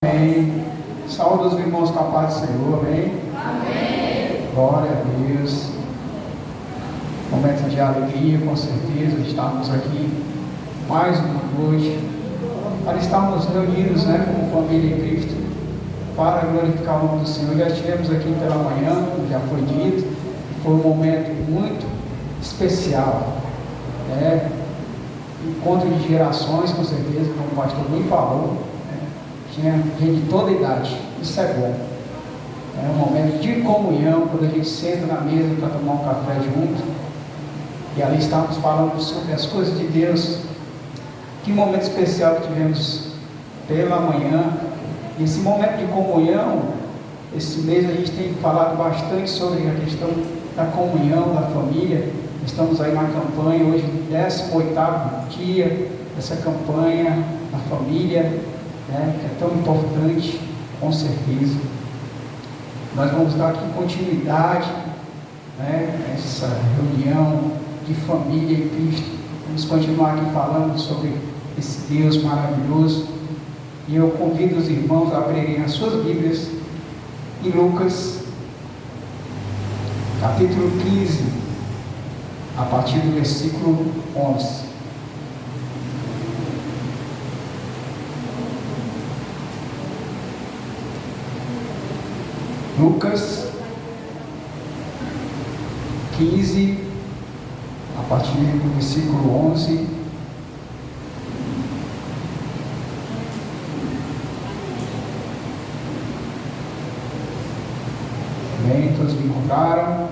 Amém. Saúde os irmãos com a paz do Senhor, amém? Amém. Glória a Deus. Momento de alegria, com certeza, estarmos aqui mais uma noite, para estarmos reunidos, como família em Cristo, para glorificar o nome do Senhor. Já estivemos aqui pela manhã, como já foi dito, foi um momento muito especial, encontro de gerações, com certeza, como o pastor bem falou, tinha gente de toda idade, isso é bom. É um momento de comunhão, quando a gente senta na mesa para tomar um café junto, e ali estávamos falando sobre as coisas de Deus. Que momento especial que tivemos pela manhã. E esse momento de comunhão, esse mês a gente tem falado bastante sobre a questão da comunhão, da família. Estamos aí na campanha, hoje 18º dia dessa campanha, na família, que é tão importante, com certeza. Nós vamos dar aqui continuidade, a essa reunião de família em Cristo. Vamos continuar aqui falando sobre esse Deus maravilhoso. E eu convido os irmãos a abrirem as suas Bíblias em Lucas, capítulo 15, a partir do versículo 11. Lucas 15, a partir do versículo 11. Bem, todos me encontraram?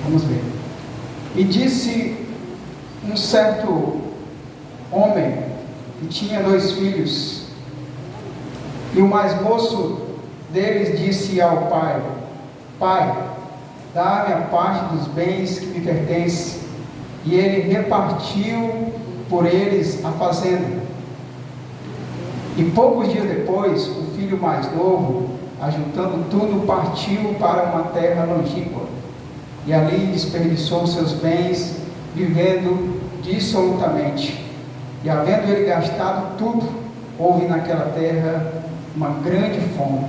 Vamos ver. E disse um certo homem que tinha 2 filhos, e o mais moço deles disse ao pai: Pai, dá-me a parte dos bens que me pertencem. E ele repartiu por eles a fazenda. E poucos dias depois, o filho mais novo, ajuntando tudo, partiu para uma terra longínqua, e ali desperdiçou seus bens, vivendo dissolutamente. E havendo ele gastado tudo, houve naquela terra uma grande fome,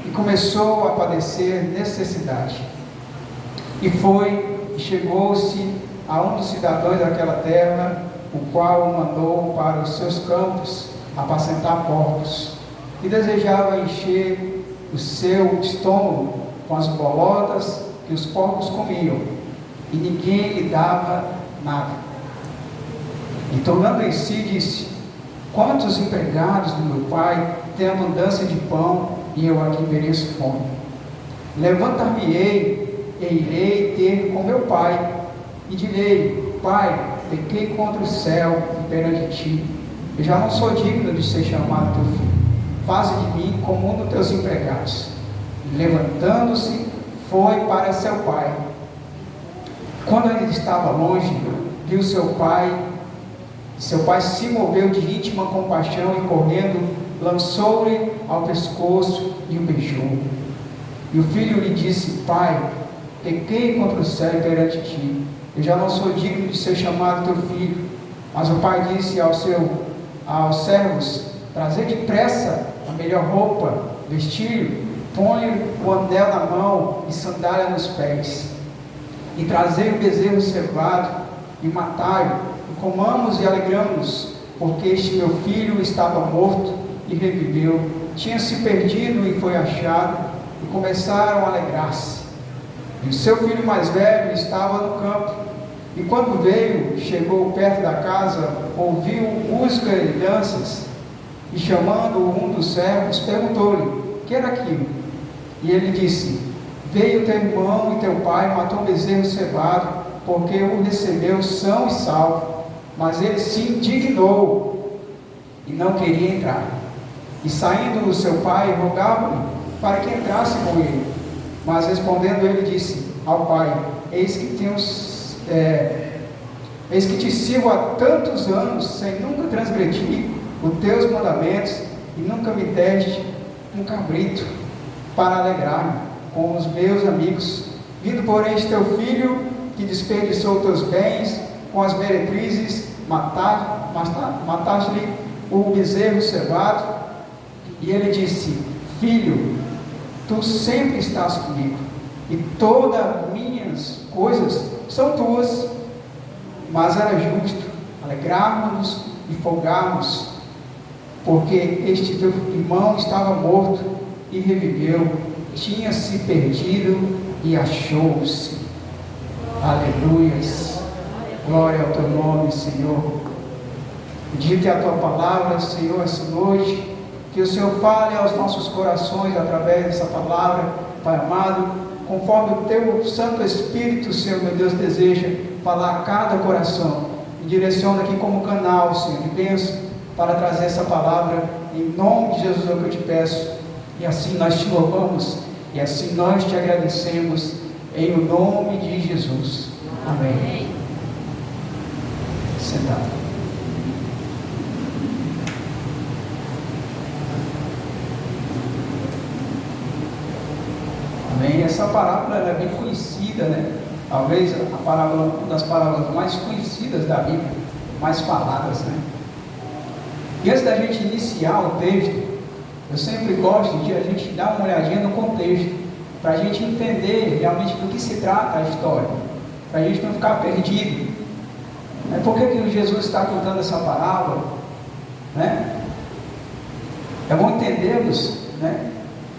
e começou a padecer necessidade. E foi e chegou-se a um dos cidadãos daquela terra, o qual o mandou para os seus campos apacentar porcos, e desejava encher o seu estômago com as bolotas que os porcos comiam, e ninguém lhe dava nada. E tornando em si, disse: Quantos empregados do meu pai têm abundância de pão, e eu aqui pereço fome? Levantar-me-ei e irei ter com meu pai, e direi: Pai, pequei contra o céu e perante ti, eu já não sou digno de ser chamado teu filho. Faze de mim como um dos teus empregados. E levantando-se, foi para seu pai. Quando ele estava longe, viu seu pai se moveu de íntima compaixão, e correndo, lançou-lhe ao pescoço e o beijou. E o filho lhe disse: Pai, pequei contra o céu e perante ti, eu já não sou digno de ser chamado teu filho. Mas o pai disse aos servos: Trazei depressa a melhor roupa, vestir-lhe, põe-lhe o anel na mão e sandália nos pés. E trazei o bezerro cevado e matai-o, e comamos e alegramos, porque este meu filho estava morto e reviveu, tinha se perdido e foi achado, e começaram a alegrar-se. E o seu filho mais velho estava no campo, e quando veio, chegou perto da casa, ouviu música e danças, e chamando um dos servos, perguntou-lhe: O que era aquilo? E ele disse: Veio teu irmão e teu pai, matou um bezerro cevado, porque o recebeu são e salvo. Mas ele se indignou e não queria entrar. E saindo o seu pai, rogava-lhe para que entrasse com ele. Mas respondendo ele, disse ao pai: Eis que te sirvo há tantos anos, sem nunca transgredir os teus mandamentos, e nunca me deste um cabrito para alegrar-me com os meus amigos. Vindo, porém, este teu filho, que desperdiçou teus bens com as meretrizes, mataste-lhe o bezerro cevado. E ele disse: Filho, tu sempre estás comigo, e todas as minhas coisas são tuas. Mas era justo alegrarmos-nos e folgarmos, porque este teu irmão estava morto e reviveu, tinha se perdido e achou-se. Aleluias, glória ao teu nome, Senhor. Dite a tua palavra, Senhor, essa noite, que o Senhor fale aos nossos corações através dessa palavra, Pai amado, conforme o teu Santo Espírito, Senhor, meu Deus, deseja falar a cada coração. Me direciona aqui como canal, Senhor, de bênção, para trazer essa palavra, em nome de Jesus é o que eu te peço, e assim nós te louvamos, e assim nós te agradecemos, em o nome de Jesus. Amém. Sentado. Amém. Essa parábola é bem conhecida, né? Talvez a parábola, uma das parábolas mais conhecidas da Bíblia, mais faladas, né? E antes da gente iniciar o texto, eu sempre gosto de a gente dar uma olhadinha no contexto, para a gente entender realmente do que se trata a história, para a gente não ficar perdido. Por que Jesus está contando essa parábola? Né? É bom entendermos, né,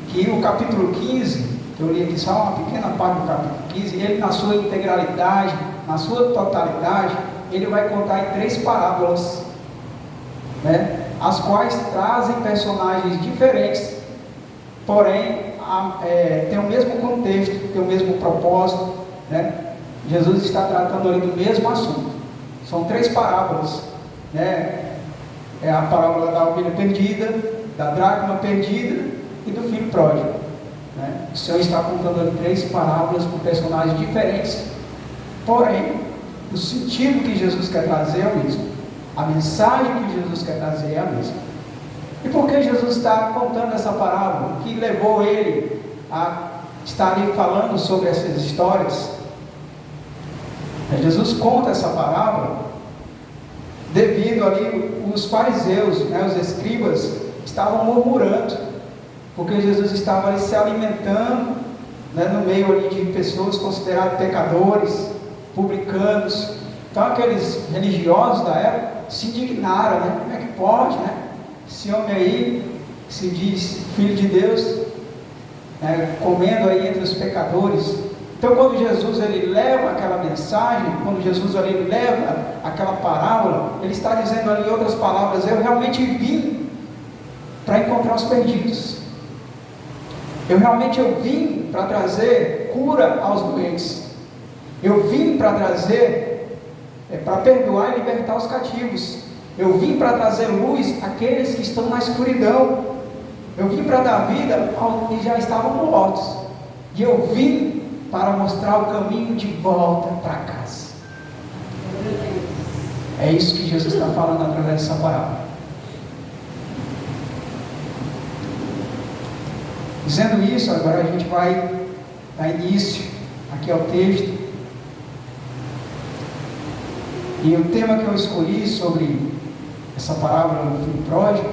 que o capítulo 15, eu li aqui só uma pequena parte do capítulo 15, ele na sua integralidade, na sua totalidade, ele vai contar em 3 parábolas, né, as quais trazem personagens diferentes, porém tem o mesmo contexto, tem o mesmo propósito, né? Jesus está tratando ali do mesmo assunto. São 3 parábolas, né? É a parábola da ovelha perdida, da dracma perdida e do filho pródigo, né? O Senhor está contando ali 3 parábolas com personagens diferentes, porém o sentido que Jesus quer trazer é o mesmo, a mensagem que Jesus quer trazer é a mesma. E por que Jesus está contando essa parábola? O que levou ele a estar ali falando sobre essas histórias? Jesus conta essa parábola devido ali os fariseus, né, os escribas, estavam murmurando, porque Jesus estava ali se alimentando, né, no meio ali de pessoas consideradas pecadores, publicanos. Então aqueles religiosos da época se indignaram, né? Como é que pode, né? Esse homem aí, que se diz filho de Deus, né, comendo aí entre os pecadores. Então quando Jesus ele leva aquela mensagem, quando Jesus ali leva aquela parábola, ele está dizendo ali em outras palavras: eu realmente vim para encontrar os perdidos, eu vim para trazer cura aos doentes, eu vim para trazer, para perdoar e libertar os cativos, eu vim para trazer luz àqueles que estão na escuridão, eu vim para dar vida aos que já estavam mortos, e eu vim para mostrar o caminho de volta para casa. É isso que Jesus está falando através dessa parábola. Dizendo isso, agora a gente vai dar início aqui ao texto. E o tema que eu escolhi sobre essa parábola do filho pródigo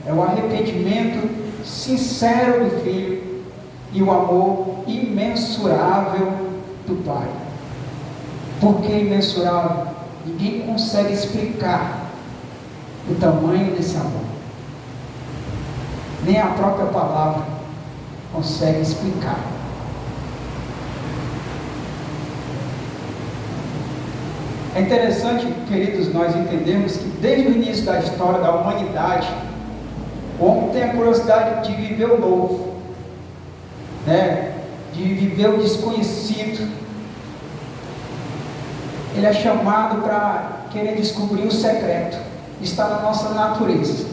é o arrependimento sincero do filho e o amor imensurável do pai. Por que imensurável? Ninguém consegue explicar o tamanho desse amor. Nem a própria palavra consegue explicar. É interessante, queridos, nós entendemos que desde o início da história da humanidade, o homem tem a curiosidade de viver o novo, né? De viver o desconhecido. Ele é chamado para querer descobrir o secreto. Está na nossa natureza.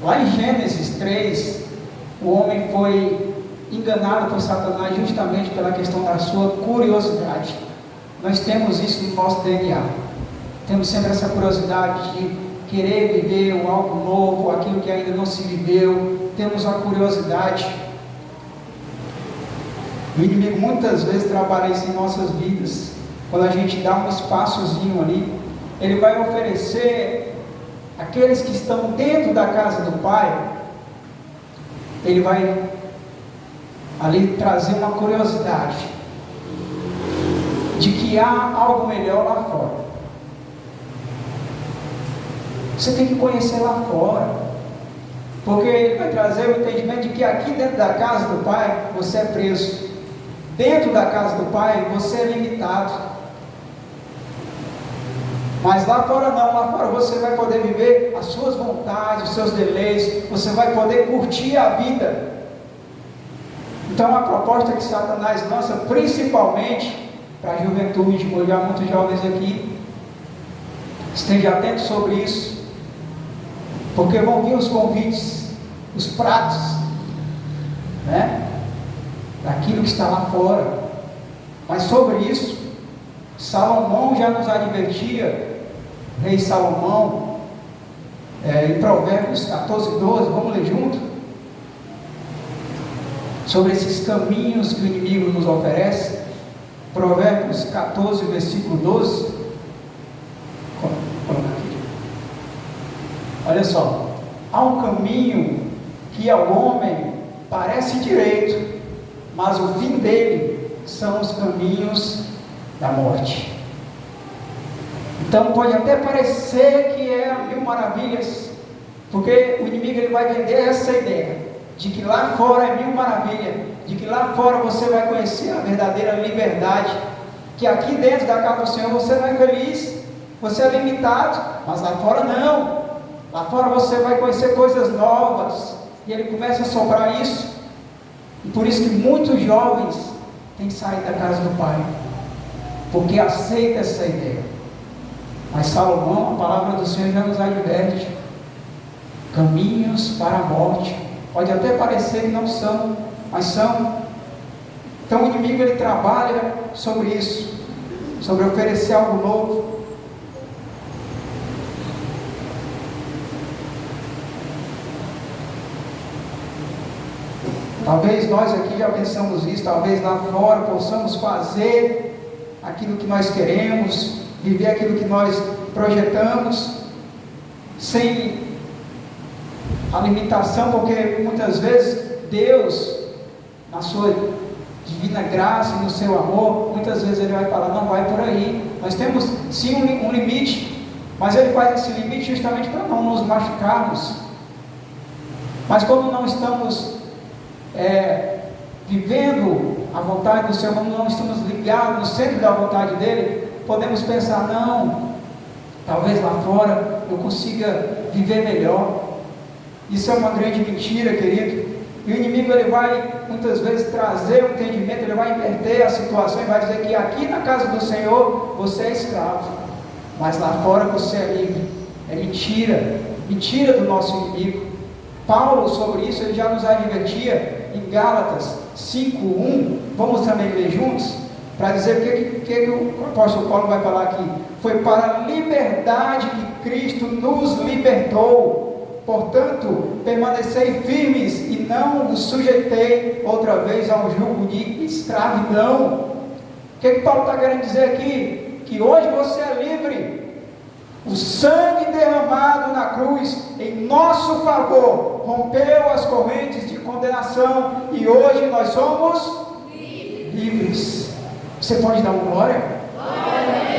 Lá em Gênesis 3, o homem foi enganado por Satanás justamente pela questão da sua curiosidade. Nós temos isso no nosso DNA. Temos sempre essa curiosidade de querer viver algo novo, aquilo que ainda não se viveu. Temos a curiosidade. O inimigo muitas vezes trabalha isso em nossas vidas. Quando a gente dá um espaçozinho ali, ele vai oferecer aqueles que estão dentro da casa do Pai, ele vai ali trazer uma curiosidade de que há algo melhor lá fora. Você tem que conhecer lá fora, porque ele vai trazer o entendimento de que aqui dentro da casa do Pai você é preso, dentro da casa do Pai você é limitado, mas lá fora não, lá fora você vai poder viver as suas vontades, os seus deleites, você vai poder curtir a vida. Então a proposta que Satanás lança, principalmente para a juventude, porque há muitos jovens aqui, esteja atento sobre isso, porque vão vir os convites, os pratos, né, daquilo que está lá fora. Mas sobre isso, Salomão já nos advertia, rei Salomão, em Provérbios 14, 12, vamos ler junto? Sobre esses caminhos que o inimigo nos oferece. Provérbios 14, versículo 12. Coloca aqui. Olha só. Há um caminho que ao homem parece direito, mas o fim dele são os caminhos da morte. Então pode até parecer que é mil maravilhas, porque o inimigo ele vai vender essa ideia de que lá fora é mil maravilhas, de que lá fora você vai conhecer a verdadeira liberdade, que aqui dentro da casa do Senhor você não é feliz, você é limitado, mas lá fora não, lá fora você vai conhecer coisas novas, e ele começa a soprar isso, e por isso que muitos jovens têm saído da casa do Pai, porque aceita essa ideia. Mas Salomão, a palavra do Senhor já nos adverte, caminhos para a morte, pode até parecer que não são, mas são. Então o inimigo ele trabalha sobre isso, sobre oferecer algo novo. Talvez nós aqui já pensamos isso, talvez lá fora possamos fazer aquilo que nós queremos, viver aquilo que nós projetamos, sem a limitação, porque muitas vezes Deus, na sua divina graça e no seu amor, muitas vezes Ele vai falar, não vai por aí, nós temos sim um limite, mas Ele faz esse limite justamente para não nos machucarmos. Mas como não estamos vivendo a vontade do Senhor, não estamos ligados no centro da vontade dEle, podemos pensar, não, talvez lá fora eu consiga viver melhor. Isso é uma grande mentira, querido. E o inimigo ele vai muitas vezes trazer o entendimento, ele vai inverter a situação e vai dizer que aqui na casa do Senhor você é escravo, mas lá fora você é livre. É mentira, mentira do nosso inimigo. Paulo sobre isso ele já nos advertia em Gálatas 5:1. Vamos também ler juntos para dizer o que o apóstolo Paulo vai falar aqui. Foi para a liberdade que Cristo nos libertou. Portanto, permanecei firmes e não vos sujeitei outra vez a um jugo de escravidão. O que Paulo está querendo dizer aqui? Que hoje você é livre. O sangue derramado na cruz em nosso favor rompeu as correntes de condenação e hoje nós somos livres. Você pode dar uma glória?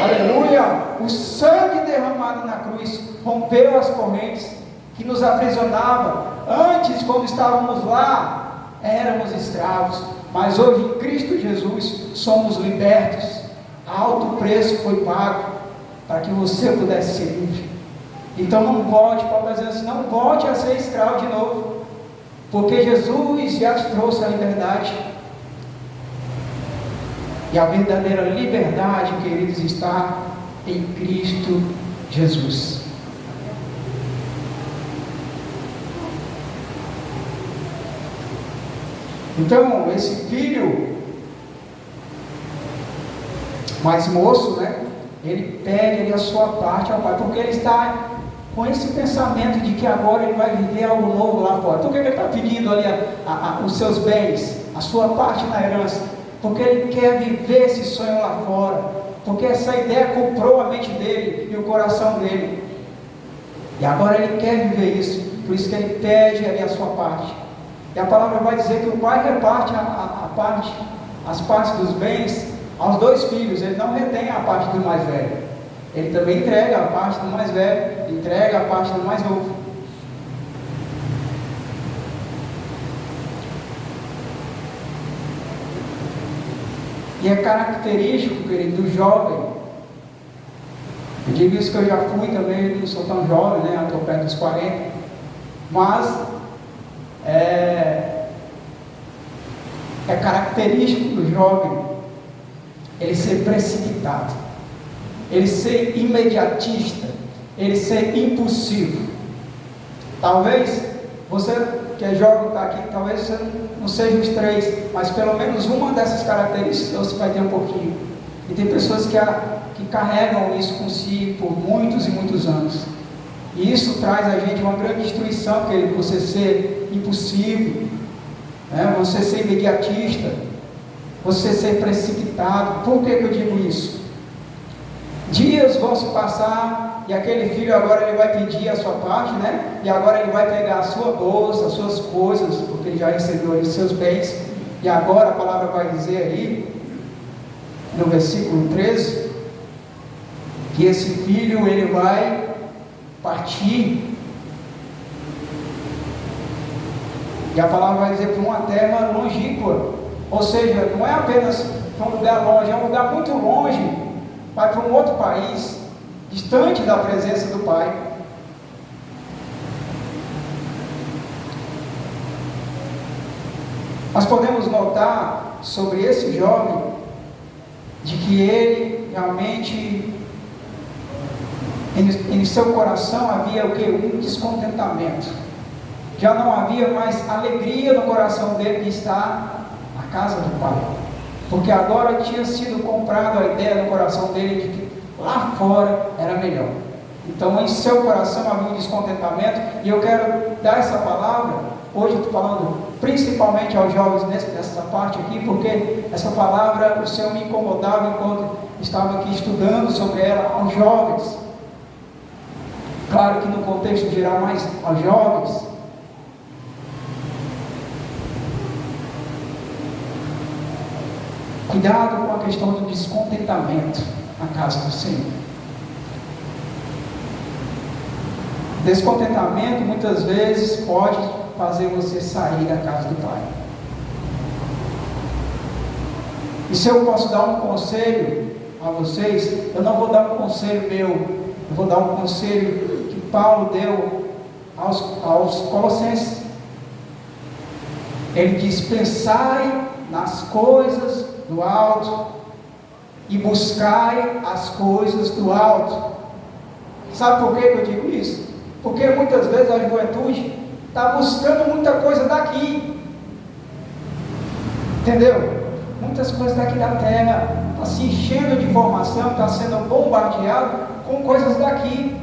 Aleluia! O sangue derramado na cruz rompeu as correntes que nos aprisionava. Antes, quando estávamos lá, éramos escravos, mas hoje em Cristo Jesus somos libertos. Alto preço foi pago para que você pudesse ser livre. Então não volte, Paulo está dizendo assim, não volte a ser escravo de novo, porque Jesus já te trouxe a liberdade. E a verdadeira liberdade, queridos, está em Cristo Jesus. Então, esse filho mais moço, né? Ele pede ali a sua parte ao pai, porque ele está com esse pensamento de que agora ele vai viver algo novo lá fora. Então, o que ele está pedindo ali? Os seus bens, a sua parte na herança. porque ele quer viver esse sonho lá fora, porque essa ideia comprou a mente dele e o coração dele, e agora ele quer viver isso, por isso que ele pede ali a sua parte. E a palavra vai dizer que o pai reparte as partes dos bens aos 2 filhos, ele não retém a parte do mais velho, ele também entrega a parte do mais velho, entrega a parte do mais novo. E é característico, querido, do jovem. Eu digo isso que eu já fui também, não sou tão jovem, né? Estou perto dos 40. Mas é característico do jovem ele ser precipitado, ele ser imediatista, ele ser impulsivo. Talvez você que é jovem está aqui, talvez você não seja os 3, mas pelo menos uma dessas características você vai ter um pouquinho. E tem pessoas que carregam isso consigo por muitos e muitos anos. E isso traz a gente uma grande destruição, que é você ser impulsivo, né? Você ser imediatista, você ser precipitado. Por que eu digo isso? Dias vão se passar e aquele filho agora ele vai pedir a sua parte, né? E agora ele vai pegar a sua bolsa, as suas coisas, porque ele já recebeu os seus bens. E agora a palavra vai dizer aí, no versículo 13, que esse filho ele vai partir. E a palavra vai dizer para uma terra longínqua, ou seja, não é apenas para um lugar longe, é um lugar muito longe, vai para um outro país, distante da presença do pai. Nós podemos notar sobre esse jovem, de que ele realmente, em seu coração havia o que? Um descontentamento. Já não havia mais alegria no coração dele de estar na casa do pai, porque agora tinha sido comprado a ideia no coração dele de que lá fora era melhor. Então em seu coração havia um descontentamento, e eu quero dar essa palavra, hoje eu estou falando principalmente aos jovens nessa parte aqui, porque essa palavra o Senhor me incomodava enquanto estava aqui estudando sobre ela aos jovens. Claro que no contexto geral, mais aos jovens. Cuidado com a questão do descontentamento na casa do Senhor. Descontentamento muitas vezes pode fazer você sair da casa do Pai. E se eu posso dar um conselho a vocês, eu não vou dar um conselho meu, eu vou dar um conselho que Paulo deu aos Colossenses. Ele diz: pensai nas coisas do alto e buscai as coisas do alto. Sabe por que eu digo isso? Porque muitas vezes a juventude está buscando muita coisa daqui, entendeu? Muitas coisas daqui da terra, está se enchendo de informação, está sendo bombardeado com coisas daqui.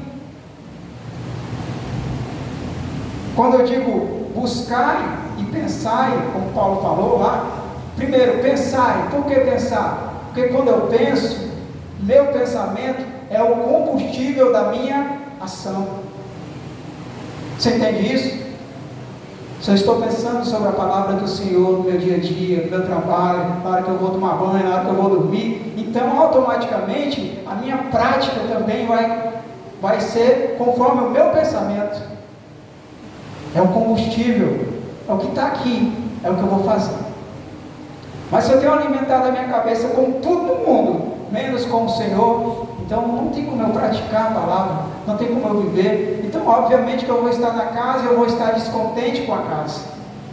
Quando eu digo buscai e pensai, como Paulo falou lá, primeiro pensai. Por que pensar? Porque quando eu penso, meu pensamento é o combustível da minha ação. Você entende isso? Se eu estou pensando sobre a palavra do Senhor no meu dia a dia, no meu trabalho, na hora que eu vou tomar banho, na hora que eu vou dormir, então automaticamente a minha prática também vai ser conforme o meu pensamento. É o combustível, é o que está aqui, é o que eu vou fazer. Mas se eu tenho alimentado a minha cabeça com tudo no mundo, menos com o Senhor, então não tem como eu praticar a palavra, não tem como eu viver. Então obviamente que eu vou estar na casa e eu vou estar descontente com a casa.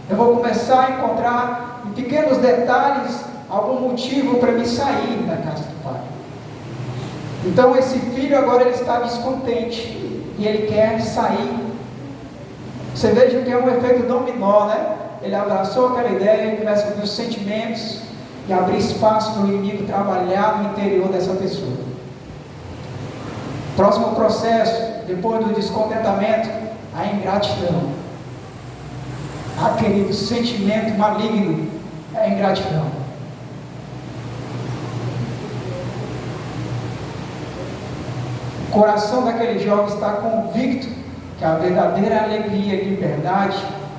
Eu vou começar a encontrar em pequenos detalhes algum motivo para me sair da casa do Pai. Então esse filho agora ele está descontente e ele quer sair. Você veja que é um efeito dominó, né? Ele abraçou aquela ideia e começa a ver os sentimentos e abrir espaço para o inimigo trabalhar no interior dessa pessoa. Próximo processo, depois do descontentamento, a ingratidão. Querido, sentimento maligno é a ingratidão. O coração daquele jovem está convicto que a verdadeira alegria e liberdade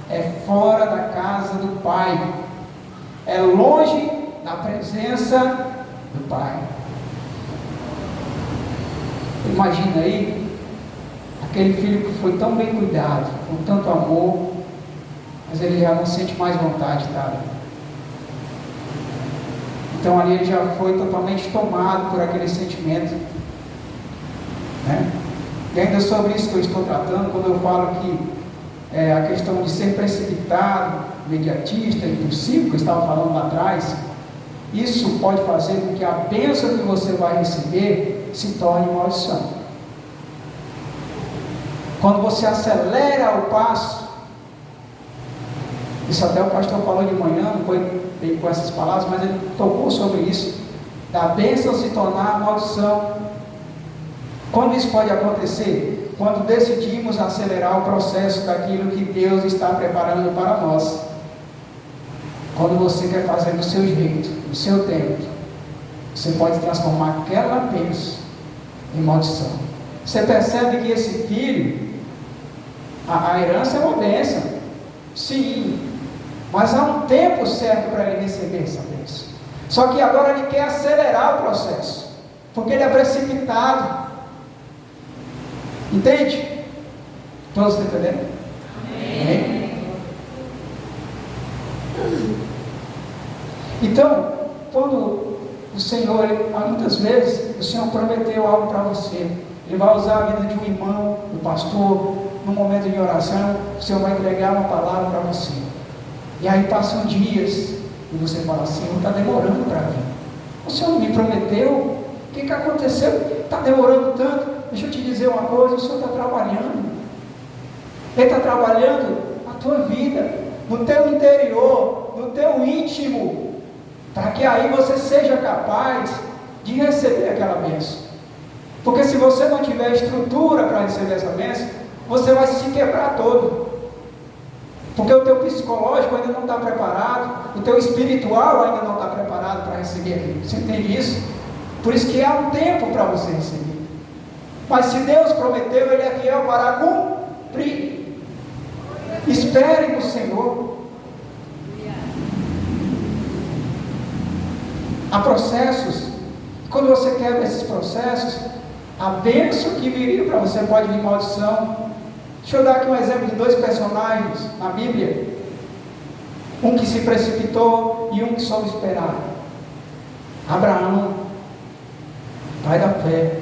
é fora da casa do Pai, é longe da presença do Pai. Imagina aí, aquele filho que foi tão bem cuidado, com tanto amor, mas ele já não sente mais vontade de estar ali. Então ali ele já foi totalmente tomado por aquele sentimento, né? E ainda sobre isso que eu estou tratando, quando eu falo que a questão de ser precipitado, imediatista, impulsivo, que eu estava falando lá atrás, isso pode fazer com que a bênção que você vai receber se torne maldição. Quando você acelera o passo, isso até o pastor falou de manhã, não foi bem com essas palavras, mas ele tocou sobre isso, da bênção se tornar maldição. Quando isso pode acontecer? Quando decidimos acelerar o processo daquilo que Deus está preparando para nós. Quando você quer fazer do seu jeito, do seu tempo, você pode transformar aquela bênção em maldição. Você percebe que esse filho, a herança é uma bênção, sim, mas há um tempo certo para ele receber essa bênção. Só que agora ele quer acelerar o processo, porque ele é precipitado. Entende? Todos estão entendendo? Amém. Então, quando o Senhor, muitas vezes, o Senhor prometeu algo para você, Ele vai usar a vida de um irmão, do pastor, num momento de oração, o Senhor vai entregar uma palavra para você. E aí passam dias, e você fala assim, está demorando para vir. O Senhor me prometeu, o que aconteceu? Está demorando tanto. Deixa eu te dizer uma coisa, o Senhor está trabalhando. Ele está trabalhando na tua vida, no teu interior, no teu íntimo, para que aí você seja capaz de receber aquela bênção. Porque se você não tiver estrutura para receber essa bênção, você vai se quebrar todo. Porque o teu psicológico ainda não está preparado, o teu espiritual ainda não está preparado para receber aquilo. Você entende isso? Por isso que há um tempo para você receber. Mas se Deus prometeu, Ele é fiel para cumprir. Espere no Senhor. Há processos. Quando você quebra esses processos, a bênção que viria para você pode vir maldição. Deixa eu dar aqui um exemplo de dois personagens na Bíblia. Um que se precipitou e um que soube esperar. Abraão, pai da fé.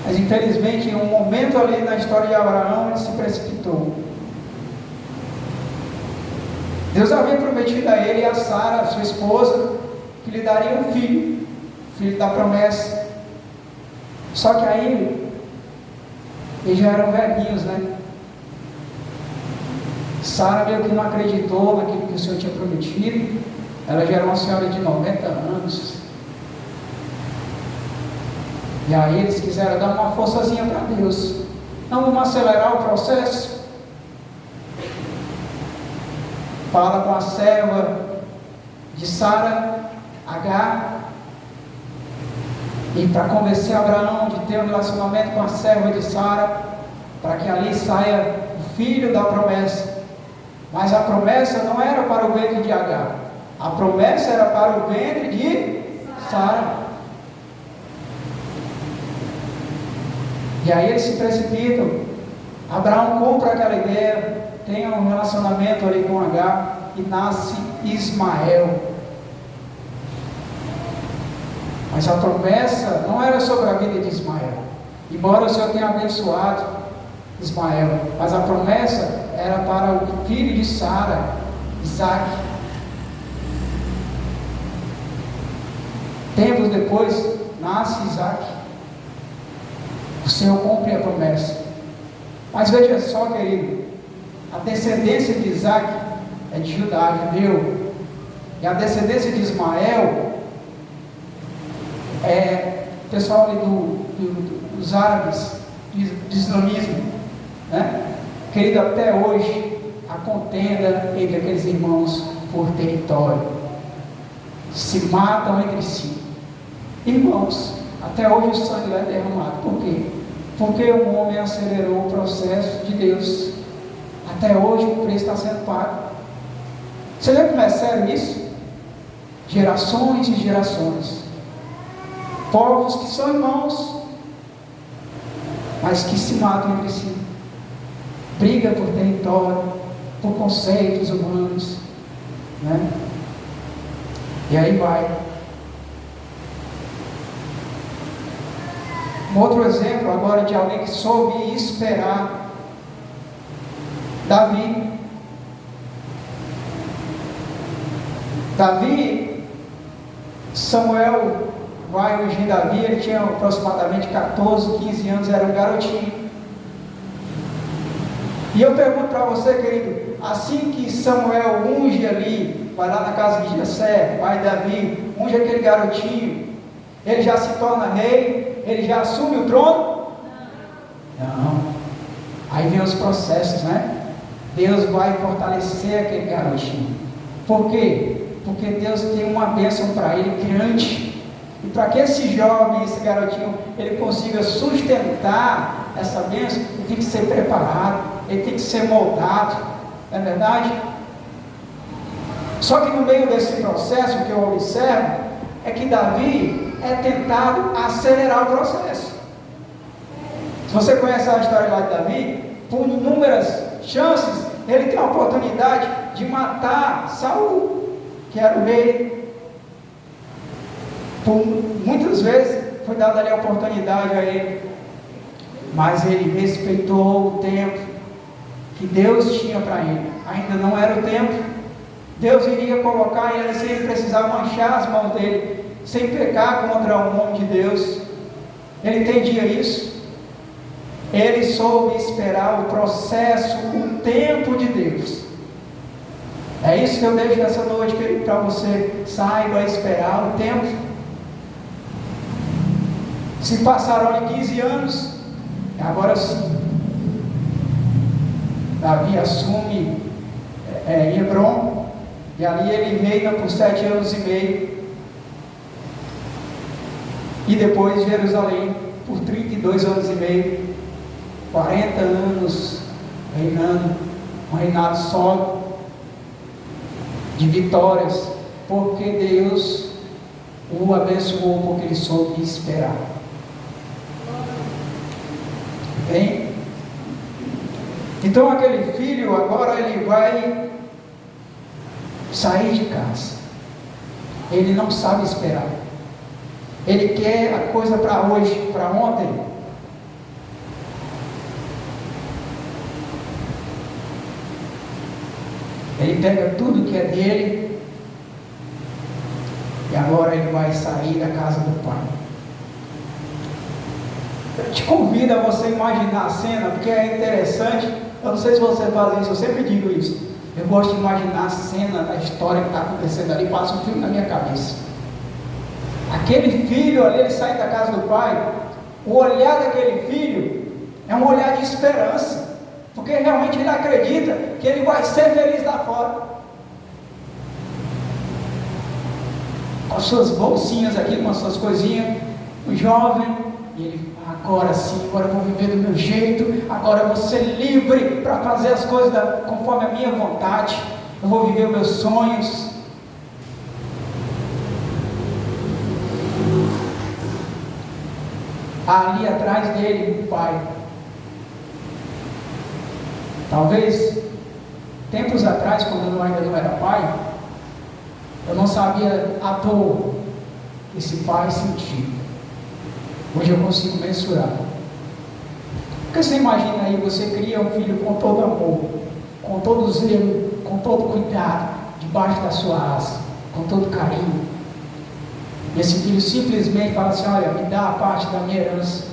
Mas infelizmente, em um momento ali na história de Abraão, ele se precipitou. Deus havia prometido a ele e a Sara, sua esposa, que lhe daria um filho, filho da promessa. Só que aí, eles já eram velhinhos, né? Sara meio que não acreditou naquilo que o Senhor tinha prometido. Ela já era uma senhora de 90 anos. E aí eles quiseram dar uma forçazinha para Deus. Não, vamos acelerar o processo. Fala com a serva de Sara, Agar, e para convencer Abraão de ter um relacionamento com a serva de Sara, para que ali saia o filho da promessa. Mas a promessa não era para o ventre de Agar, a promessa era para o ventre de Sara. E aí eles se precipitam. Abraão compra aquela ideia, tem um relacionamento ali com Agar e nasce Ismael. Mas a promessa não era sobre a vida de Ismael, embora o Senhor tenha abençoado Ismael, mas a promessa era para o filho de Sara, Isaac. Tempos depois nasce Isaac. O Senhor cumpre a promessa. Mas veja só, querido, a descendência de Isaac é de Judá, judeu, e a descendência de Ismael é o pessoal ali dos árabes, do islamismo, né? Querido, até hoje a contenda entre aqueles irmãos por território, se matam entre si, irmãos, Até hoje o sangue lá é derramado. Por quê? Porque o homem acelerou o processo de Deus. Até hoje o preço está sendo pago. Você vê como é sério isso? Gerações e gerações. Povos que são irmãos, mas que se matam entre si. Briga por território, por conceitos humanos, né? E aí vai. Um outro exemplo agora de alguém que soube esperar. Davi, Samuel vai ungir Davi, ele tinha aproximadamente 14, 15 anos, era um garotinho. E eu pergunto para você, querido, assim que Samuel unge ali, vai lá na casa de Jessé, vai Davi, unge aquele garotinho, ele já se torna rei, ele já assume o trono? Não. Aí vem os processos, né? Deus vai fortalecer aquele garotinho. Por quê? Porque Deus tem uma bênção para ele grande. E para que esse jovem, esse garotinho, ele consiga sustentar essa bênção, ele tem que ser preparado, ele tem que ser moldado, não é verdade? Só que no meio desse processo, o que eu observo é que Davi é tentado acelerar o processo. Se você conhece a história lá de Davi, por inúmeras chances, ele tem a oportunidade de matar Saul, que era o rei. Por muitas vezes foi dada ali a oportunidade a ele, mas ele respeitou o tempo que Deus tinha para ele. Ainda não era o tempo. Deus iria colocar ele sem ele precisar manchar as mãos dele, sem pecar contra o nome de Deus. Ele entendia isso. Ele soube esperar o processo, o tempo de Deus. É isso que eu deixo essa noite, querido, para você saiba esperar o tempo. Se passaram ali 15 anos, agora sim, Davi assume Hebrom, e ali ele reina por 7 anos e meio, e depois Jerusalém por 32 anos e meio, 40 anos reinando, um reinado sólido, de vitórias, porque Deus o abençoou, porque ele soube esperar. Bem, então aquele filho agora ele vai sair de casa. Ele não sabe esperar. Ele quer a coisa para hoje, para ontem. Ele pega tudo que é dele e agora ele vai sair da casa do pai. Eu te convido a você imaginar a cena, porque é interessante. Eu não sei se você faz isso, eu sempre digo isso. Eu gosto de imaginar a cena da história que está acontecendo ali, passa um filme na minha cabeça. Aquele filho ali, ele sai da casa do pai, o olhar daquele filho é um olhar de esperança, porque realmente ele acredita que ele vai ser feliz lá fora. Com as suas bolsinhas aqui, com as suas coisinhas, o jovem, e ele, agora sim, agora eu vou viver do meu jeito, agora eu vou ser livre para fazer as coisas conforme a minha vontade, eu vou viver os meus sonhos. Ali atrás dele, o pai. Talvez, tempos atrás, quando eu ainda não era pai, eu não sabia a dor que esse pai sentia. Hoje eu consigo mensurar. Porque você imagina aí, você cria um filho com todo amor, com todo zelo, com todo cuidado, debaixo da sua asa, com todo carinho. E esse filho simplesmente fala assim: olha, me dá a parte da minha herança.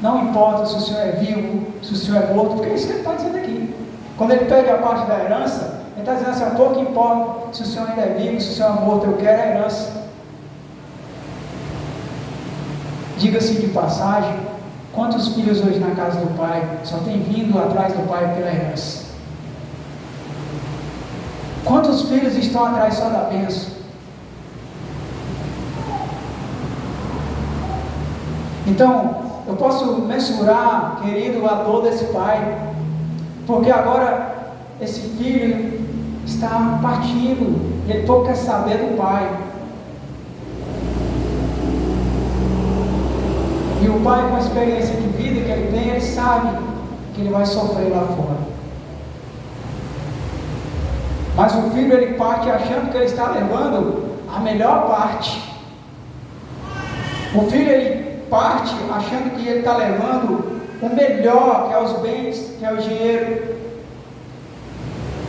Não importa se o senhor é vivo, se o senhor é morto, porque é isso que ele está dizendo aqui. Quando ele pede a parte da herança, ele está dizendo assim: pouco importa se o senhor ainda é vivo, se o senhor é morto, eu quero a herança. Diga-se de passagem, quantos filhos hoje na casa do pai só tem vindo atrás do pai pela herança? Quantos filhos estão atrás só da bênção? Então, eu posso mensurar, querido, a dor desse pai, porque agora esse filho está partindo, e ele pouco quer saber do pai. E o pai, com a experiência de vida que ele tem, ele sabe que ele vai sofrer lá fora. Mas o filho, ele parte achando que ele está levando a melhor parte. O filho, ele parte achando que ele está levando o melhor, que é os bens, que é o dinheiro.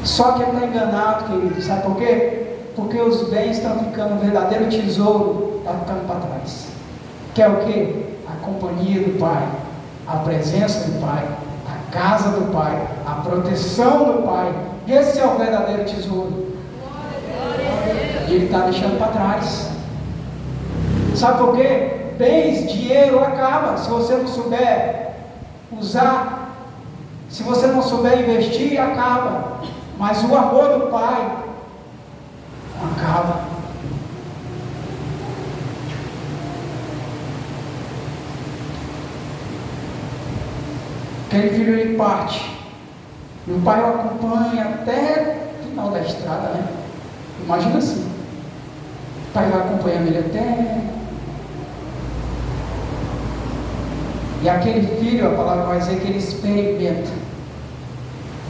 Só que ele está enganado, querido. Sabe por quê? Porque os bens estão ficando, um verdadeiro tesouro está ficando para trás. Que é o quê? A companhia do Pai, a presença do Pai, a casa do Pai, a proteção do Pai. Esse é o verdadeiro tesouro. E ele está deixando para trás. Sabe por quê? Bens, dinheiro acaba. Se você não souber usar, se você não souber investir, acaba. Mas o amor do Pai acaba. Aquele filho, ele parte, e o pai o acompanha até o final da estrada, né? Imagina assim, o pai vai acompanhando ele até, e aquele filho, a palavra vai dizer que ele experimenta,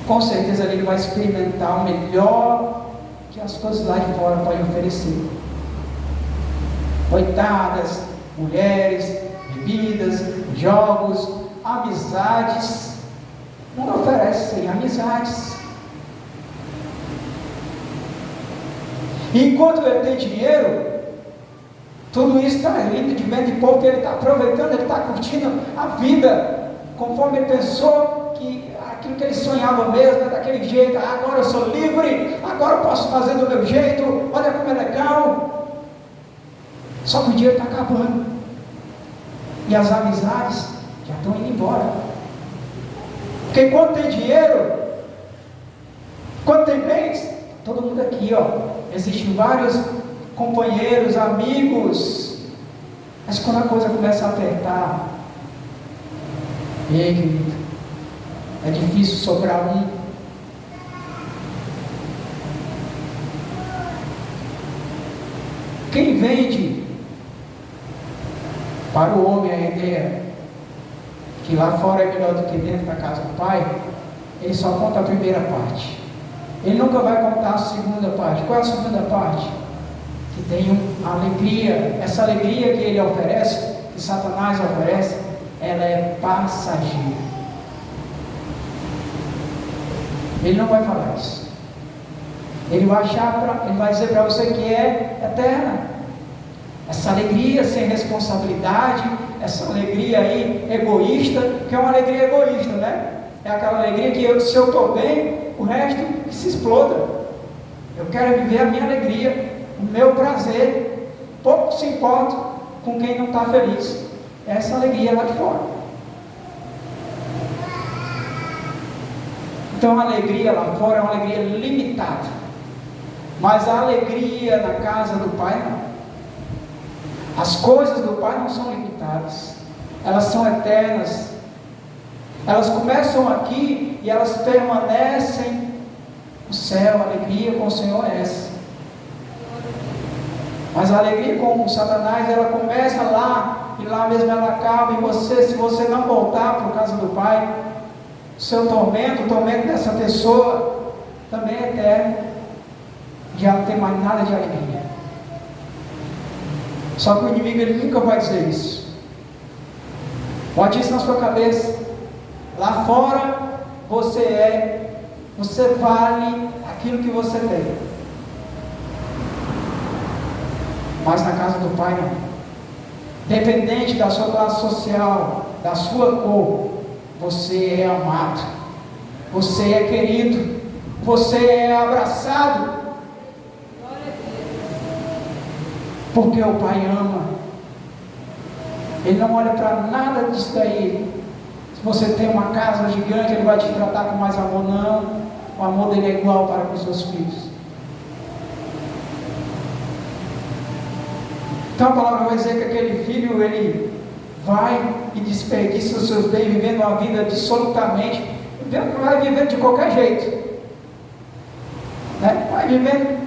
com certeza ele vai experimentar o melhor que as coisas lá de fora podem oferecer. Coitadas, mulheres, bebidas, jogos, amizades. O mundo oferece sem amizades. E enquanto ele tem dinheiro, tudo isso está lindo de vento e pouco, ele está aproveitando, ele está curtindo a vida, conforme ele pensou que aquilo que ele sonhava mesmo, é daquele jeito. Agora eu sou livre, agora eu posso fazer do meu jeito, olha como é legal. Só que o dinheiro está acabando, e as amizades já estão indo embora. Porque quando tem dinheiro, quando tem bens, todo mundo aqui, ó. Existem vários companheiros, amigos. Mas quando a coisa começa a apertar, ei, querido, é difícil sobrar um. Quem vende para o homem a ideia que lá fora é melhor do que dentro da casa do Pai, ele só conta a primeira parte. Ele nunca vai contar a segunda parte. Qual é a segunda parte? Que tem a alegria. Essa alegria que ele oferece, que Satanás oferece, ela é passageira. Ele não vai falar isso. Ele vai dizer para você que é eterna. Essa alegria sem responsabilidade, essa alegria aí egoísta, que é uma alegria egoísta, né? É aquela alegria que se eu estou bem, o resto que se exploda. Eu quero viver a minha alegria, o meu prazer. Pouco se importa com quem não está feliz. Essa alegria lá de fora. Então a alegria lá fora é uma alegria limitada. Mas a alegria na casa do Pai não. As coisas do Pai não são limitadas, elas são eternas. Elas começam aqui e elas permanecem no céu. A alegria com o Senhor é essa. Mas a alegria com o Satanás, ela começa lá, e lá mesmo ela acaba. E você, se você não voltar para a casa do Pai, o seu tormento, o tormento dessa pessoa, também é eterno. Já não tem mais nada de alegria. Só que o inimigo, ele nunca vai dizer isso. Bote isso na sua cabeça. Lá fora você vale aquilo que você tem. Mas na casa do Pai não. Dependente da sua classe social, da sua cor, você é amado, você é querido, você é abraçado. Porque o Pai ama. Ele não olha para nada disso daí. Se você tem uma casa gigante, Ele vai te tratar com mais amor. Não. O amor dele é igual para com os seus filhos. Então a palavra vai dizer que aquele filho, ele vai e desperdiça os seus bens vivendo uma vida dissolutamente, vai vivendo de qualquer jeito, né? Vai vivendo.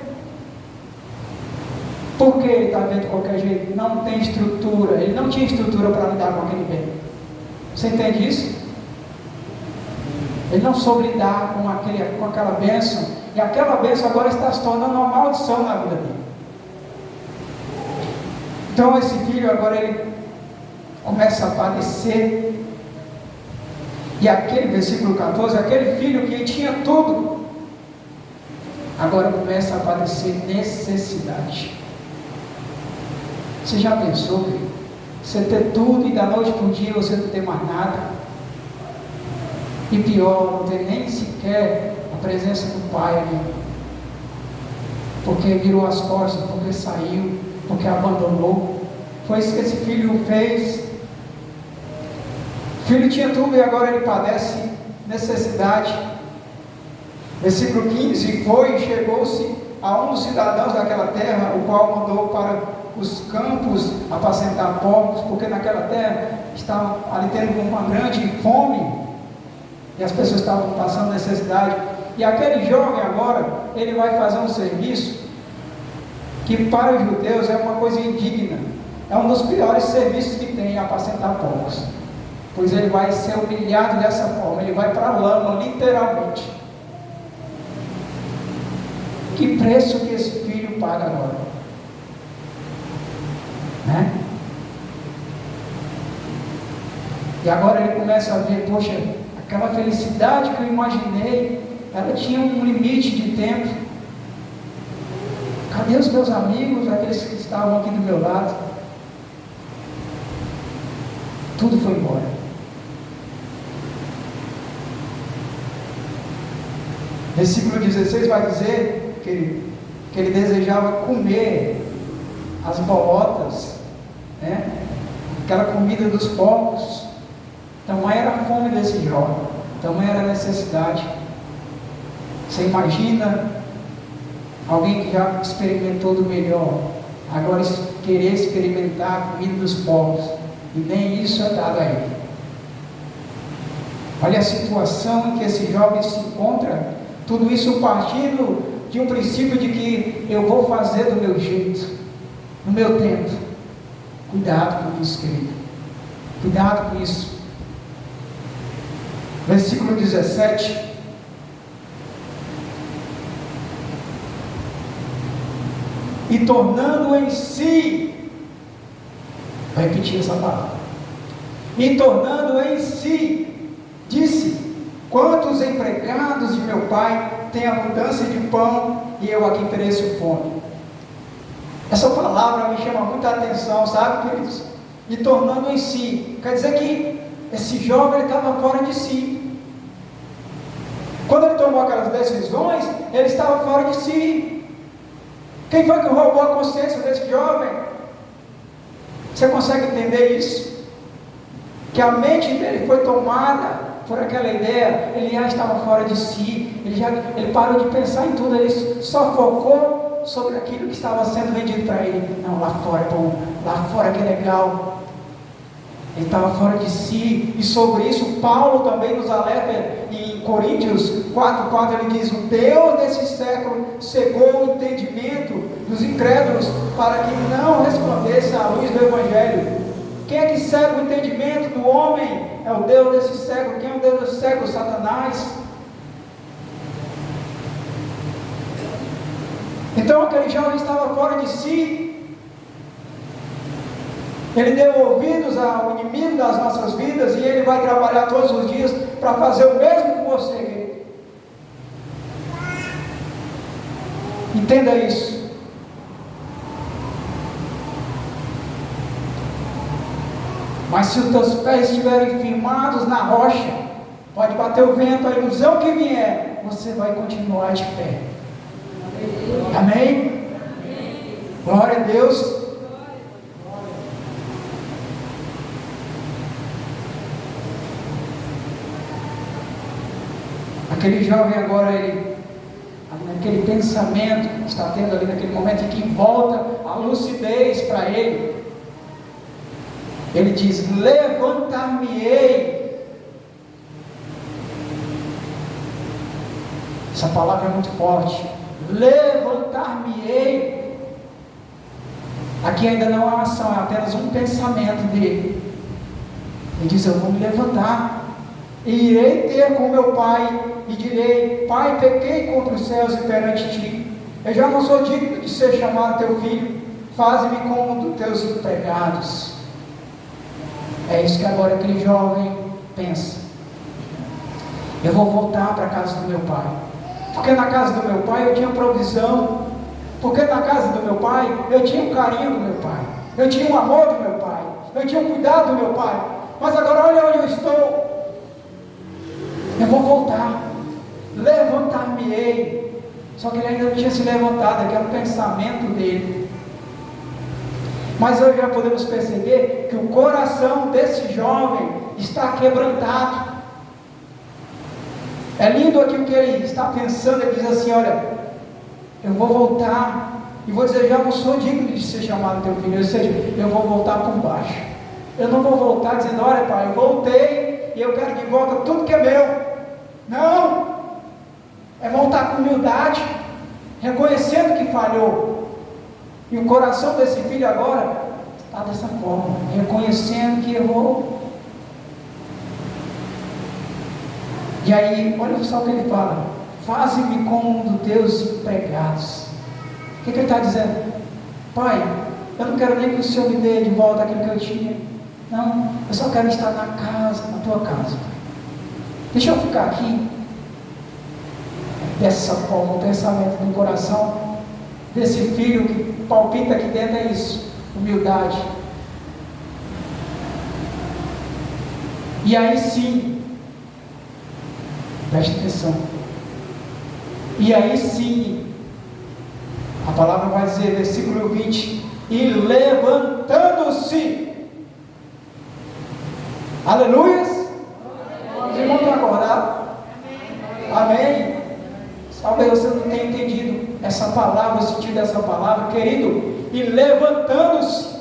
Por que ele está vivendo de qualquer jeito? Não tem estrutura, ele não tinha estrutura para lidar com aquele bem. Você entende isso? Ele não soube lidar com aquela bênção, e aquela bênção agora está se tornando uma maldição na vida dele. Então esse filho agora ele começa a padecer, e aquele versículo 14, aquele filho que tinha tudo, agora começa a padecer necessidade. Você já pensou, querido? Você ter tudo e da noite para o dia você não ter mais nada? E pior, não ter nem sequer a presença do pai ali, porque virou as costas, porque saiu, porque abandonou. Foi isso que esse filho fez. O filho tinha tudo e agora ele padece necessidade. Versículo 15: foi e chegou-se a um dos cidadãos daquela terra, o qual mandou para os campos apacentar porcos, porque naquela terra estava ali tendo uma grande fome, e as pessoas estavam passando necessidade, e aquele jovem agora, ele vai fazer um serviço, que para os judeus é uma coisa indigna, é um dos piores serviços que tem, apacentar porcos, pois ele vai ser humilhado dessa forma, ele vai para a lama, literalmente. Que preço que esse filho paga agora? Né? E agora ele começa a ver, poxa, aquela felicidade que eu imaginei, ela tinha um limite de tempo. Cadê os meus amigos, aqueles que estavam aqui do meu lado? Tudo foi embora. Versículo 16 vai dizer que ele desejava comer as bolotas, né? Aquela comida dos porcos. Tamanha era a fome desse jovem, tamanha era a necessidade. Você imagina alguém que já experimentou do melhor, agora querer experimentar a comida dos porcos, e nem isso é dado a ele. Olha a situação em que esse jovem se encontra, tudo isso partindo de um princípio de que eu vou fazer do meu jeito, no meu tempo. Cuidado com isso, querido. Cuidado com isso. Versículo 17. E tornando em si, vou repetir essa palavra. E tornando em si, disse: quantos empregados de meu pai têm abundância de pão e eu aqui pereço fome? Essa palavra me chama muita atenção, sabe, queridos? E tornando em si, quer dizer que esse jovem estava fora de si. Quando ele tomou aquelas decisões, ele estava fora de si. Quem foi que roubou a consciência desse jovem? Você consegue entender isso? Que a mente dele foi tomada por aquela ideia, ele já estava fora de si, ele parou de pensar em tudo, ele só focou sobre aquilo que estava sendo vendido para ele. Não, lá fora é bom, lá fora que é legal. Ele estava fora de si, e sobre isso Paulo também nos alerta em Coríntios 4,4, ele diz: o Deus desse século cegou o entendimento dos incrédulos para que não resplandeça a luz do Evangelho. Quem é que cega o entendimento do homem? É o Deus desse século. Quem é o Deus desse século? Satanás. Então aquele jovem estava fora de si. Ele deu ouvidos ao inimigo das nossas vidas, e ele vai trabalhar todos os dias para fazer o mesmo com você. Entenda isso. Mas se os teus pés estiverem firmados na rocha, pode bater o vento, a ilusão que vier, você vai continuar de pé. Amém? Glória a Deus. Aquele jovem agora, aquele pensamento que está tendo ali naquele momento, e que volta a lucidez para ele. Ele diz: levantar-me-ei. Essa palavra é muito forte. Levantar-me-ei. Aqui ainda não é uma ação, é apenas um pensamento dele. Ele diz: eu vou me levantar, e irei ter com meu pai, e direi: Pai, pequei contra os céus e perante ti. Eu já não sou digno de ser chamado teu filho. Faze-me como um dos teus empregados. É isso que agora aquele jovem pensa. Eu vou voltar para a casa do meu pai. Porque na casa do meu pai eu tinha provisão. Porque na casa do meu pai eu tinha o carinho do meu pai. Eu tinha o amor do meu pai. Eu tinha o cuidado do meu pai. Mas agora olha onde eu estou. Eu vou voltar. Levantar-me-ei. Só que ele ainda não tinha se levantado. Aquele era o pensamento dele. Mas hoje já podemos perceber que o coração desse jovem está quebrantado. É lindo aqui o que ele está pensando. Ele diz assim: olha, eu vou voltar e vou dizer: já não sou digno de ser chamado teu filho. Ou seja, eu vou voltar por baixo. Eu não vou voltar dizendo: olha pai, eu voltei e eu quero de volta tudo que é meu. Não, é voltar com humildade, reconhecendo que falhou. E o coração desse filho agora está dessa forma, reconhecendo que errou. E aí, olha só o que ele fala: faze-me como um dos teus empregados. O que ele está dizendo? Pai, eu não quero nem que o Senhor me dê de volta aquilo que eu tinha. Não, eu só quero estar na casa, na tua casa. Deixa eu ficar aqui. Dessa forma, o pensamento do coração desse filho que palpita aqui dentro é isso: humildade. E aí sim, preste atenção. E aí sim, a palavra vai dizer, versículo 20: e levantando-se. Aleluias. Os irmãos estão acordados? Amém. Talvez você não tenha entendido essa palavra, o sentido dessa palavra, querido. E levantando-se.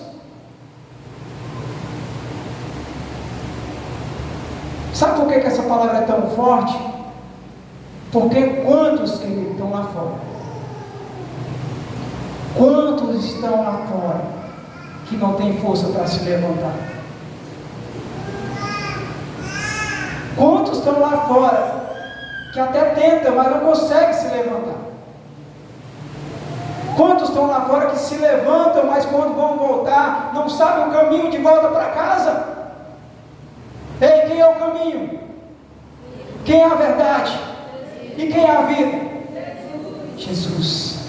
Sabe por que essa palavra é tão forte? Porque quantos, querido, estão lá fora? Quantos estão lá fora que não tem força para se levantar? Quantos estão lá fora que até tenta, mas não consegue se levantar? Quantos estão lá fora que se levantam, mas quando vão voltar, não sabem o caminho de volta para casa? Ei, quem é o caminho? Quem é a verdade? E quem é a vida? Jesus.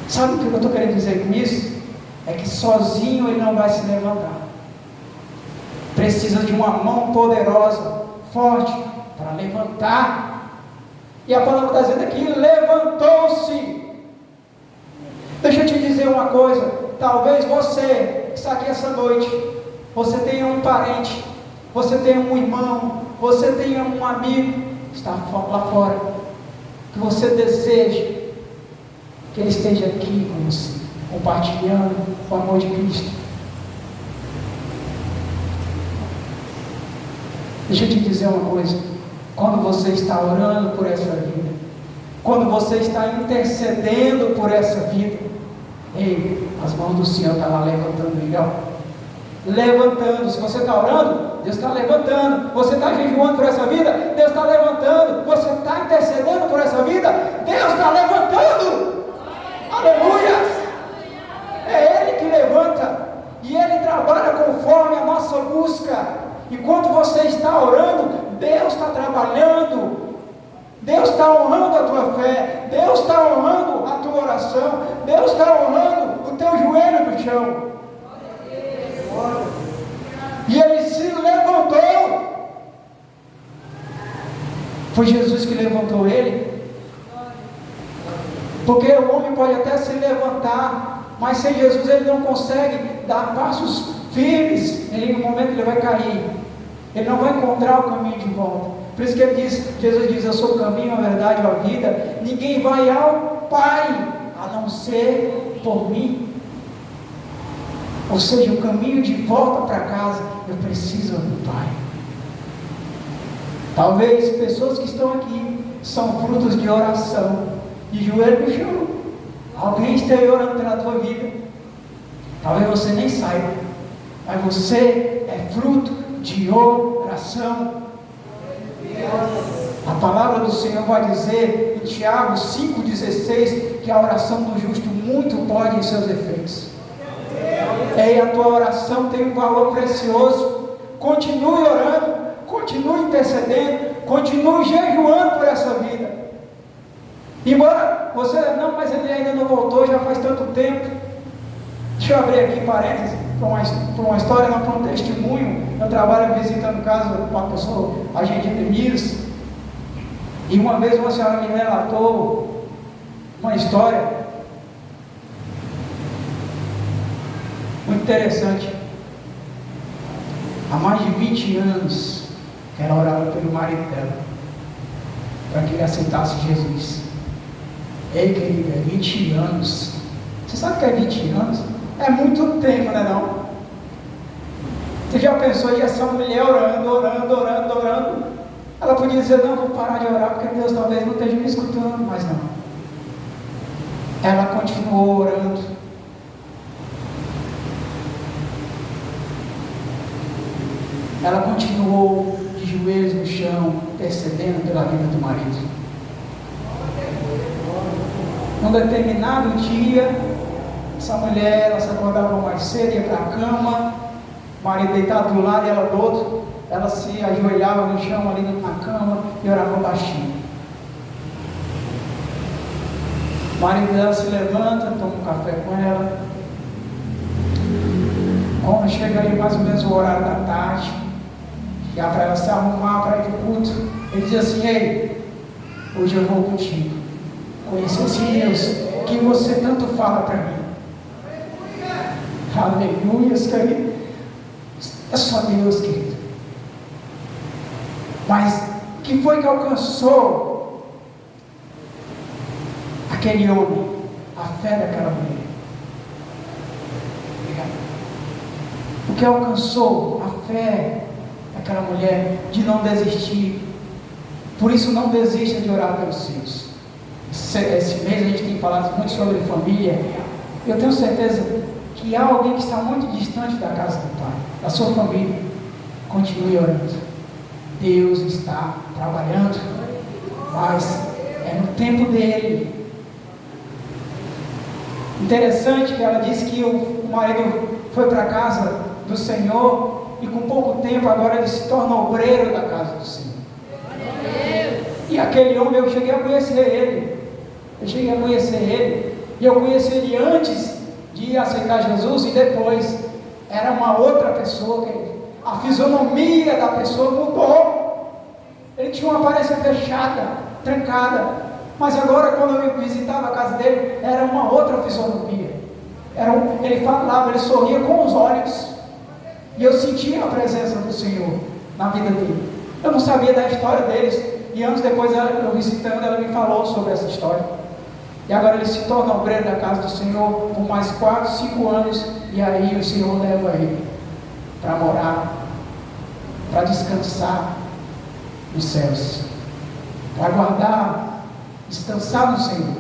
Sabe o que eu estou querendo dizer com isso? É que sozinho ele não vai se levantar. Precisa de uma mão poderosa, forte, para levantar. E a palavra está dizendo aqui: levantou-se. Deixa eu te dizer uma coisa. Talvez você que está aqui essa noite, você tenha um parente, você tenha um irmão, você tenha um amigo que está lá fora, que você deseja que ele esteja aqui com você, compartilhando o amor de Cristo. Deixa eu te dizer uma coisa: quando você está orando por essa vida, quando você está intercedendo por essa vida, ei, as mãos do Senhor estão lá levantando ele, ó. Levantando. Se você está orando, Deus está levantando. Você está jejuando por essa vida, Deus está levantando. Você está intercedendo por essa vida, Deus está levantando. Aleluia! É Ele que levanta, e Ele trabalha conforme a nossa busca. Enquanto você está orando, Deus está trabalhando. Deus está honrando a tua fé, Deus está honrando a tua oração, Deus está honrando o teu joelho no chão. E ele se levantou. Foi Jesus que levantou ele. Porque o homem pode até se levantar, mas sem Jesus ele não consegue dar passos firmes. Em um momento ele vai cair, ele não vai encontrar o caminho de volta. Por isso que ele diz, Jesus diz: eu sou o caminho, a verdade e a vida. Ninguém vai ao Pai a não ser por mim. Ou seja, o caminho de volta para casa, eu preciso do Pai. Talvez pessoas que estão aqui são frutos de oração, de joelho no chão. Alguém esteja orando pela tua vida. Talvez você nem saiba, mas você é fruto de oração. A palavra do Senhor vai dizer em Tiago 5,16 que a oração do justo muito pode em seus efeitos. E a tua oração tem um valor precioso. Continue orando, continue intercedendo, continue jejuando por essa vida. Embora você, não, mas ele ainda não voltou, já faz tanto tempo. Deixa eu abrir aqui parênteses para uma história, não para um testemunho. Eu trabalho visitando casa com uma pessoa, agente de Miras, e uma vez uma senhora me relatou uma história muito interessante. Há mais de 20 anos que ela orava pelo marido dela, para que ele aceitasse Jesus. Ei, querida, 20 anos. Você sabe o que é 20 anos? É muito tempo, não é não? Você já pensou em essa mulher orando? Ela podia dizer, não, vou parar de orar, porque Deus talvez não esteja me escutando, mas não. Ela continuou orando. Ela continuou de joelhos no chão, intercedendo pela vida do marido. Num determinado dia, essa mulher, ela se acordava mais cedo, ia para a cama, o marido deitado do lado e ela do outro, ela se ajoelhava no chão ali na cama e orava baixinho. O marido dela se levanta, toma um café com ela. Quando chega ali mais ou menos o horário da tarde, já para ela se arrumar para ir para o culto, ele diz assim, ei, hoje eu vou contigo, conhecer esse Deus que você tanto fala para mim. Aleluia, querido. É só Deus, querido. Mas o que foi que alcançou aquele homem? A fé daquela mulher. O que alcançou a fé daquela mulher de não desistir. Por isso não desista de orar pelos seus. Esse mês a gente tem falado muito sobre família. Eu tenho certeza que há alguém que está muito distante da casa do Pai, da sua família. Continue orando. Deus está trabalhando, mas é no tempo dele. Interessante que ela disse que o marido foi para a casa do Senhor e com pouco tempo agora ele se torna obreiro da casa do Senhor. E aquele homem, eu cheguei a conhecer ele. E eu conheci ele antes de aceitar Jesus e depois. Era uma outra pessoa, a fisionomia da pessoa mudou. Ele tinha uma aparência fechada, trancada. Mas agora, quando eu visitava a casa dele, era uma outra fisionomia. Ele falava, ele sorria com os olhos. E eu sentia a presença do Senhor na vida dele. Eu não sabia da história deles. E anos depois, eu visitando, ela me falou sobre essa história. E agora ele se torna obreiro da casa do Senhor por mais 4, 5 anos. E aí o Senhor leva ele para morar, para descansar nos céus, para guardar, descansar no Senhor.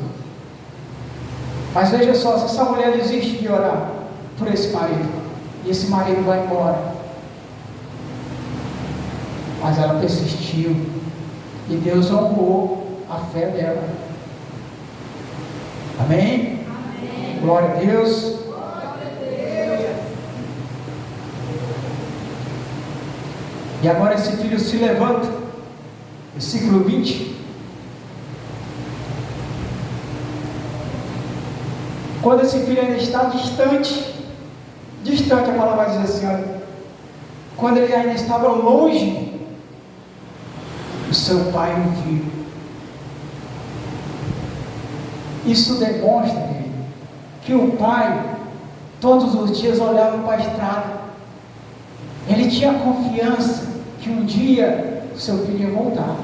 Mas veja só, se essa mulher desiste de orar por esse marido, e esse marido vai embora, mas ela persistiu, e Deus honrou a fé dela. Amém? Amém. Glória a Deus. E agora esse filho se levanta, versículo 20. Quando esse filho ainda está distante, a palavra vai dizer assim, olha, quando ele ainda estava longe, o seu pai o viu. Isso demonstra, querido, que o pai, todos os dias olhava para a estrada. Ele tinha confiança que um dia o seu filho ia voltar.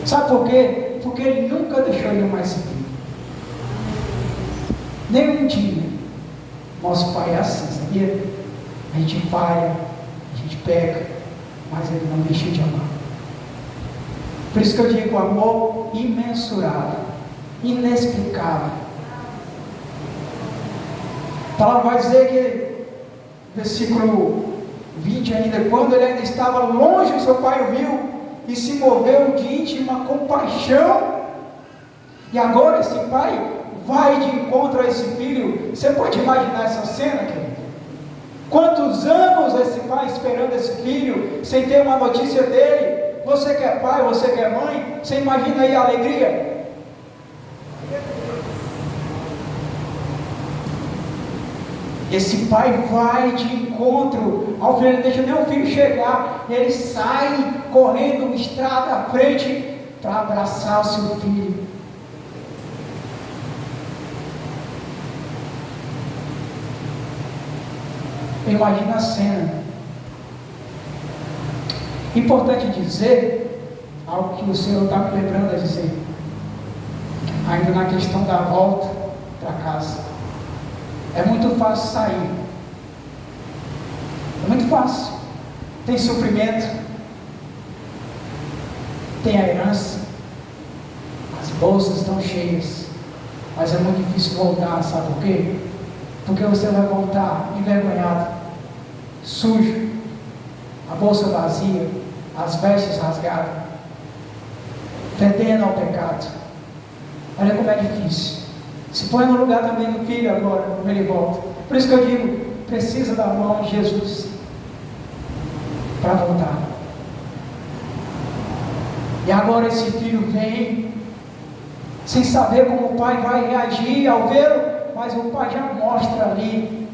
Sabe por quê? Porque ele nunca deixou de amar esse filho. Nem um dia. Nosso Pai é assim, sabia? A gente falha, a gente peca, mas Ele não deixa de amar. Por isso que eu digo, amor imensurável, inexplicável. A palavra vai dizer que, versículo 20 ainda, quando ele ainda estava longe, seu pai o viu e se moveu de íntima compaixão. E agora esse pai vai de encontro a esse filho. Você pode imaginar essa cena, querido? Quantos anos esse pai esperando esse filho, sem ter uma notícia dele? Você que é pai, você que é mãe, você imagina aí a alegria? Esse pai vai de encontro ao filho, ele deixa nem o filho chegar, ele sai correndo estrada à frente para abraçar o seu filho. Imagina a cena. Importante dizer, algo que o Senhor está me lembrando a dizer, ainda na questão da volta para casa. É muito fácil sair. É muito fácil. Tem suprimento, tem a herança, as bolsas estão cheias, mas é muito difícil voltar, sabe por quê? Porque você vai voltar envergonhado, sujo, a bolsa vazia, as vestes rasgadas, fedendo ao pecado. Olha como é difícil. Se põe no lugar também do filho agora, como ele volta. Por isso que eu digo, precisa da mão de Jesus para voltar. E agora esse filho vem, sem saber como o pai vai reagir ao vê-lo, mas o pai já mostra ali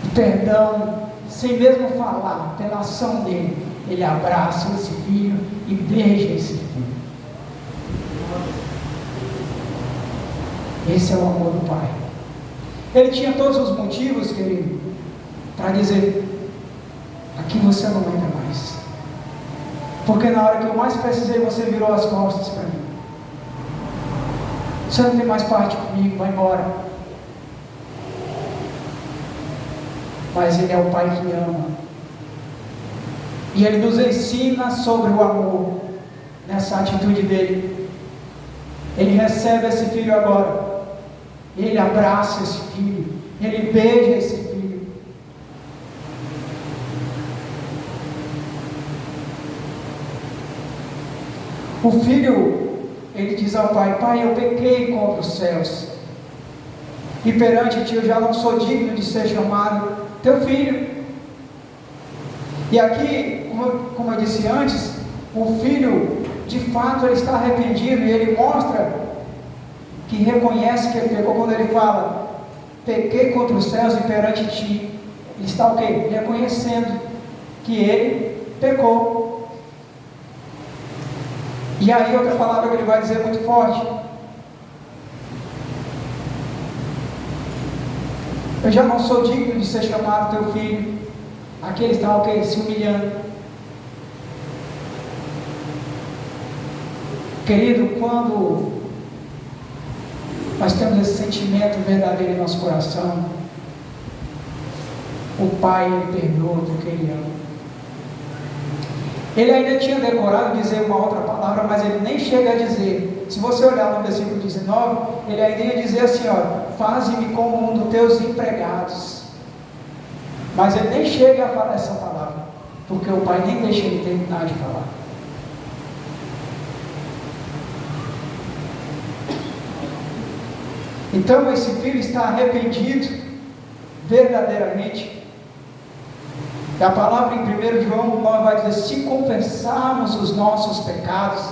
o perdão, sem mesmo falar, pela ação dele. Ele abraça esse filho e beija esse filho. Esse é o amor do pai. Ele tinha todos os motivos, querido, para dizer: aqui você não entra mais, porque na hora que eu mais precisei, você virou as costas para mim. Você não tem mais parte comigo, vai embora. Mas Ele é o Pai que ama. E Ele nos ensina sobre o amor, nessa atitude dele. Ele recebe esse filho agora. Ele abraça esse filho. Ele beija esse filho. O filho, ele diz ao pai: Pai, eu pequei contra os céus, e perante ti eu já não sou digno de ser chamado teu filho. E aqui, como eu disse antes, o filho, de fato, ele está arrependido, e ele mostra que reconhece que ele pecou. Quando ele fala: pequei contra os céus e perante ti, ele está o quê? Reconhecendo que ele pecou. E aí outra palavra que ele vai dizer muito forte: eu já não sou digno de ser chamado teu filho. Aqui ele está o quê? Se humilhando. Querido, quando nós temos esse sentimento verdadeiro em nosso coração, o Pai, Ele perdoa porque Ele ama. Ele ainda tinha decorado dizer uma outra palavra, mas ele nem chega a dizer. Se você olhar no versículo 19, ele ainda ia dizer assim: ó, faze-me como um dos teus empregados. Mas ele nem chega a falar essa palavra, porque o Pai nem deixa ele terminar de falar. Então esse filho está arrependido verdadeiramente. E a palavra em 1 João 9 vai dizer: se confessarmos os nossos pecados,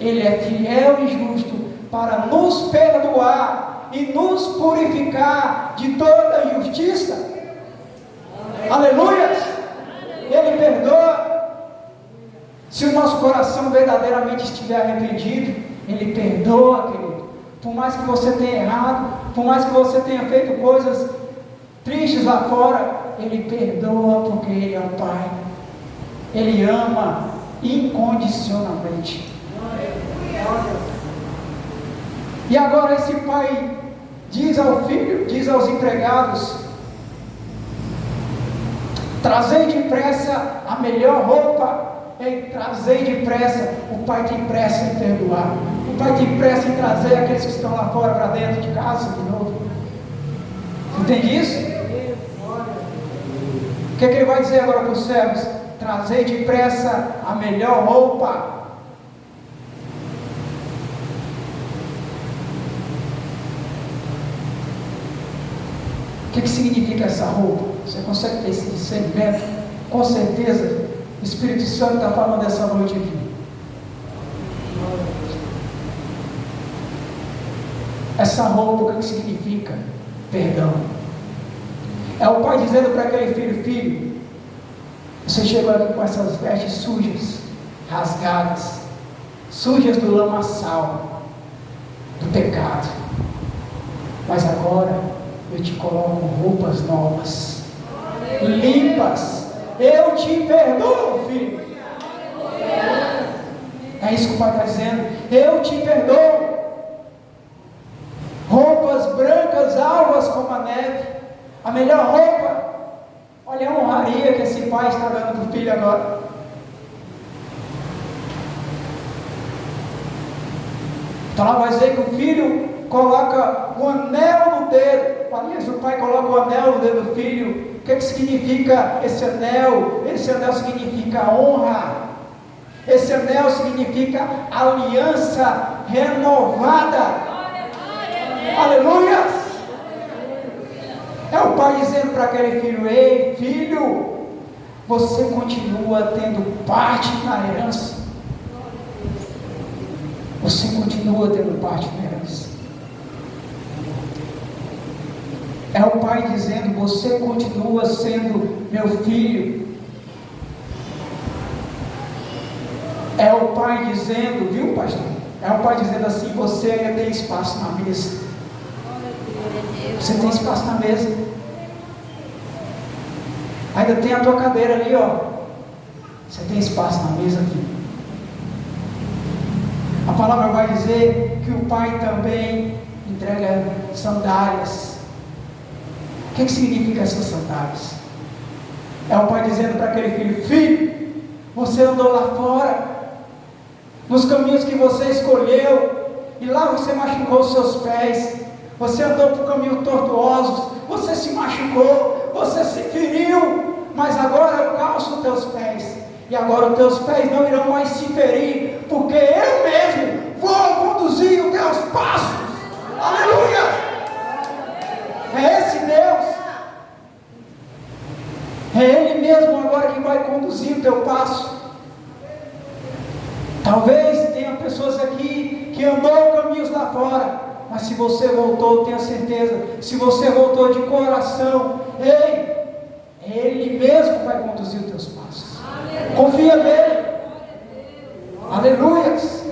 Ele é fiel e justo para nos perdoar e nos purificar de toda injustiça. Aleluias! Ele perdoa. Se o nosso coração verdadeiramente estiver arrependido, Ele perdoa, querido. Por mais que você tenha errado, por mais que você tenha feito coisas tristes lá fora, Ele perdoa porque Ele é o Pai. Ele ama incondicionalmente. E agora esse pai diz ao filho, diz aos empregados: trazei depressa a melhor roupa. Ei, trazei depressa. O pai tem pressa em perdoar. O pai tem pressa em trazer aqueles que estão lá fora para dentro de casa de novo. Entende isso? O que ele vai dizer agora para os servos? Trazei depressa a melhor roupa. O que significa essa roupa? Você consegue ter esse discernimento? Com certeza, o Espírito Santo está falando dessa noite aqui. Essa roupa, o que significa? Perdão. É o pai dizendo para aquele filho: filho, você chegou aqui com essas vestes sujas, rasgadas, sujas do lamaçal, do pecado, mas agora eu te coloco roupas novas, limpas. Eu te perdoo, filho. É isso que o pai está dizendo. Eu te perdoo. Roupas brancas, alvas como a neve. A melhor roupa. Olha a honraria que esse pai está dando para o filho agora. Então lá vai dizer que o filho coloca o anel no dedo. Aliás, o pai coloca o anel no dedo do filho. O que significa esse anel? Esse anel significa honra. Esse anel significa aliança renovada. Aleluia! É o pai dizendo para aquele filho: ei, filho, você continua tendo parte na herança. Você continua tendo parte na herança. É o pai dizendo: você continua sendo meu filho. É o pai dizendo, viu, pastor? É o pai dizendo assim: você ainda tem espaço na mesa. Você tem espaço na mesa. Ainda tem a tua cadeira ali, ó. Você tem espaço na mesa, filho. A palavra vai dizer que o pai também entrega sandálias. O que significa essas sandálias? É o pai dizendo para aquele filho: filho, você andou lá fora, nos caminhos que você escolheu, e lá você machucou os seus pés. Você andou por caminhos tortuosos, você se machucou, você se feriu, mas agora eu calço os teus pés, e agora os teus pés não irão mais se ferir, porque eu mesmo vou conduzir os teus passos. Aleluia! É esse Deus, é Ele mesmo agora que vai conduzir o teu passo. Talvez tenha pessoas aqui que andou caminhos lá fora, mas se você voltou, tenha certeza, se você voltou de coração, ei, Ele mesmo vai conduzir os teus passos. Confia nele. Aleluias.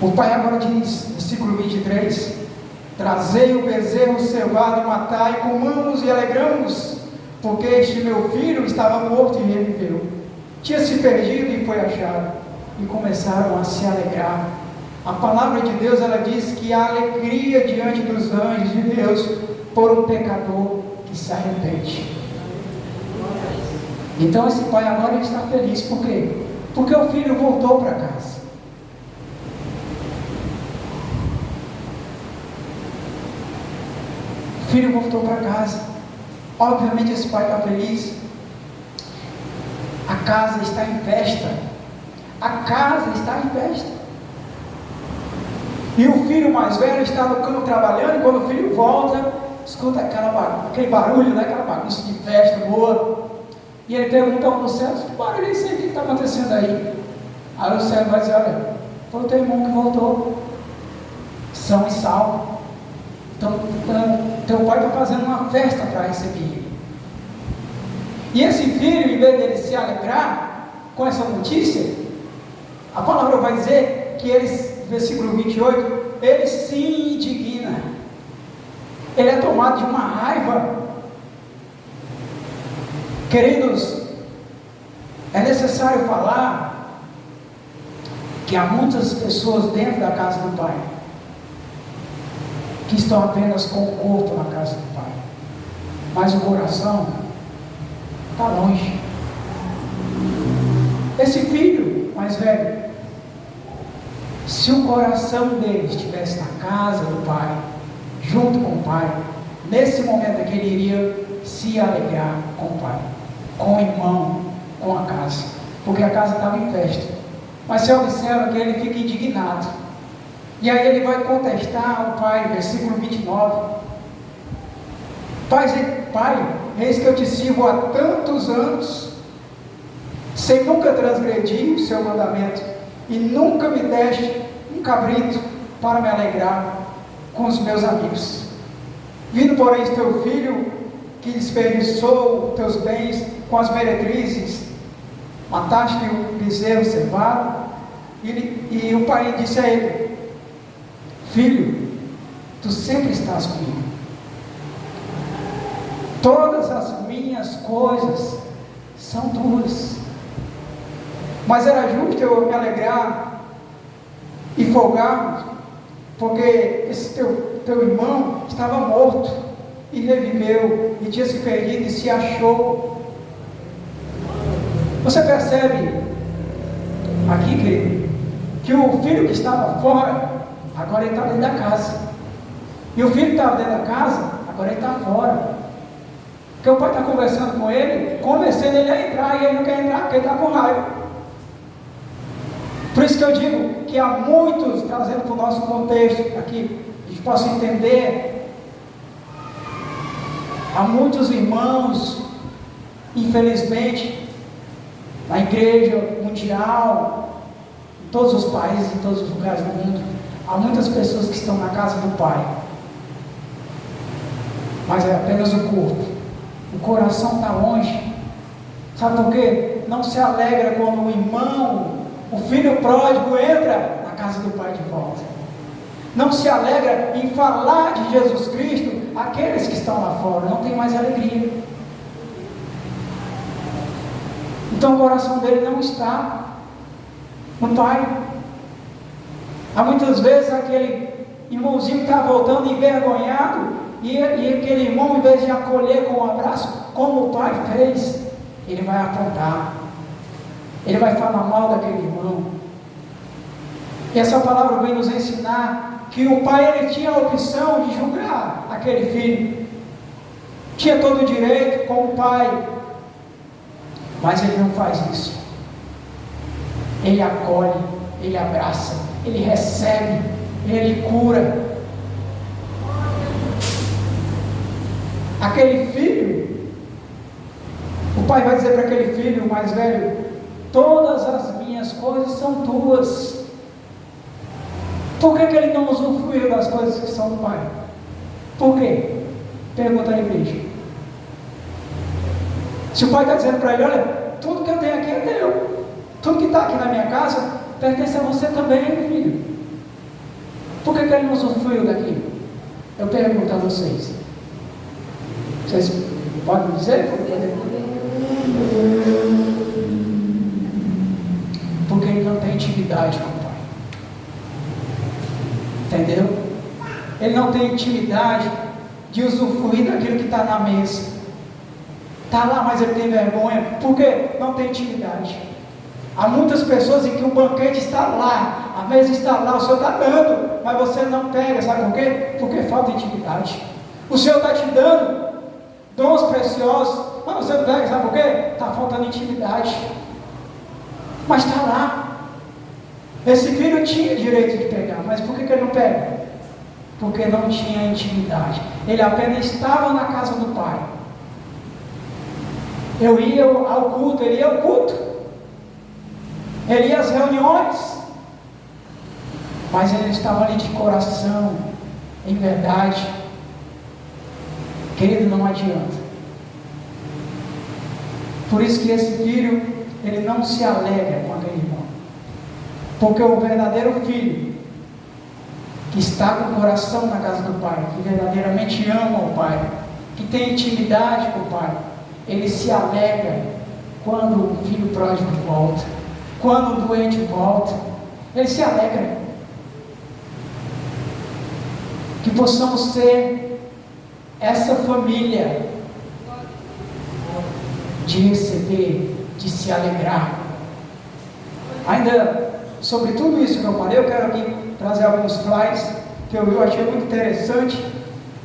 O pai agora diz, versículo 23: trazei o bezerro cevado e matai, comamos e alegramos, porque este meu filho estava morto e reviveu, tinha se perdido e foi achado. E começaram a se alegrar. A palavra de Deus, ela diz que há alegria diante dos anjos de Deus por um pecador que se arrepende. Então esse pai agora está feliz. Por quê? Porque o filho voltou para casa. O filho voltou para casa. Obviamente esse pai está feliz. A casa está em festa. A casa está em festa. E o filho mais velho está no campo trabalhando, e quando o filho volta, escuta aquele barulho, né? Aquela bagunça de festa boa. E ele pergunta ao céu: que barulho é esse aí? O que está acontecendo aí? Aí o céu vai dizer: olha, foi o teu irmão que voltou, são e salvo. Então teu pai está fazendo uma festa para receber ele. E esse filho, em vez dele se alegrar com essa notícia, a palavra vai dizer que eles, versículo 28, ele se indigna. Ele é tomado de uma raiva. Queridos, É necessário falar que há muitas pessoas dentro da casa do Pai que estão apenas com o corpo na casa do Pai, mas o coração está longe. Esse filho mais velho, se o coração dele estivesse na casa do Pai, junto com o Pai, nesse momento aqui ele iria se alegrar com o Pai, com o irmão, com a casa, porque a casa estava em festa. Mas você observa que ele fica indignado, e aí ele vai contestar o Pai, versículo 29. Pai, eis que eu te sirvo há tantos anos, sem nunca transgredir o seu mandamento, e nunca me deste um cabrito para me alegrar com os meus amigos. Vindo, porém, teu filho, que desperdiçou teus bens com as meretrizes, mataste o bezerro cevado. E o pai disse a ele: filho, tu sempre estás comigo, todas as minhas coisas são tuas, mas era justo eu me alegrar e folgar, porque esse teu irmão estava morto e reviveu, e tinha se perdido e se achou. Você percebe aqui, querido, que o filho que estava fora, agora ele está dentro da casa, e o filho que estava dentro da casa, agora ele está fora, porque o pai está conversando com ele, convencendo ele a entrar, e ele não quer entrar porque ele está com raiva. Por isso que eu digo que há muitos, trazendo para o nosso contexto aqui, a gente possa entender, há muitos irmãos, infelizmente, na igreja mundial, em todos os países, em todos os lugares do mundo, há muitas pessoas que estão na casa do Pai, mas é apenas o corpo, o coração está longe. Sabe por quê? Não se alegra quando o irmão, o filho pródigo, entra na casa do Pai de volta. Não se alegra em falar de Jesus Cristo àqueles que estão lá fora, não tem mais alegria. Então o coração dele não está no Pai. Há muitas vezes aquele irmãozinho que está voltando envergonhado, e aquele irmão, em vez de acolher com um abraço, como o pai fez, ele vai apontar, ele vai falar mal daquele irmão. E essa palavra vem nos ensinar que o pai, ele tinha a opção de julgar aquele filho, tinha todo o direito como pai, mas ele não faz isso. Ele acolhe, ele abraça, ele recebe, ele cura. Aquele filho, o pai vai dizer para aquele filho mais velho: todas as minhas coisas são tuas. Por que ele não usufruiu das coisas que são do pai? Por quê? Pergunta à igreja. Se o pai está dizendo para ele: olha, tudo que eu tenho aqui é teu, tudo que está aqui na minha casa pertence a você também, filho. Por que ele não usufruiu daquilo? Eu pergunto a vocês. Vocês podem dizer? Porque ele não tem intimidade com o Pai. Entendeu? Ele não tem intimidade de usufruir daquilo que está na mesa. Está lá, mas ele tem vergonha, porque não tem intimidade. Há muitas pessoas em que o banquete está lá, a mesa está lá, o Senhor está dando, mas você não pega, sabe por quê? Porque falta intimidade. O Senhor está te dando dons preciosos, mas você não pega, sabe por quê? Está faltando intimidade. Mas está lá. Esse filho tinha direito de pegar, mas por que ele não pega? Porque não tinha intimidade. Ele apenas estava na casa do Pai. Eu ia ao culto, ele ia ao culto, ele ia às reuniões, mas ele estava ali de coração, em verdade. Querido, não adianta. Por isso que esse filho, ele não se alegra com aquele irmão, porque o verdadeiro filho, que está com o coração na casa do Pai, que verdadeiramente ama o Pai, que tem intimidade com o Pai, ele se alegra quando o filho pródigo volta, quando o doente volta, ele se alegra. Que possamos ser essa família de receber, de se alegrar. Ainda sobre tudo isso que eu falei, eu quero aqui trazer alguns slides que eu achei muito interessante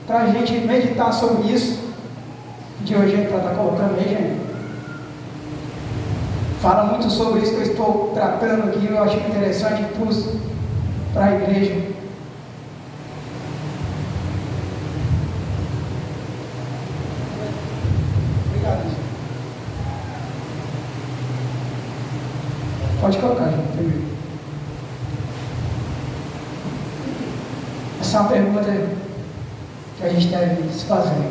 para a gente meditar sobre isso. De hoje para estar colocando aí, gente. Fala muito sobre isso que eu estou tratando aqui, eu achei interessante e pus para a igreja. Obrigado. Pode colocar, gente, primeiro. Essa é uma pergunta que a gente deve se fazer.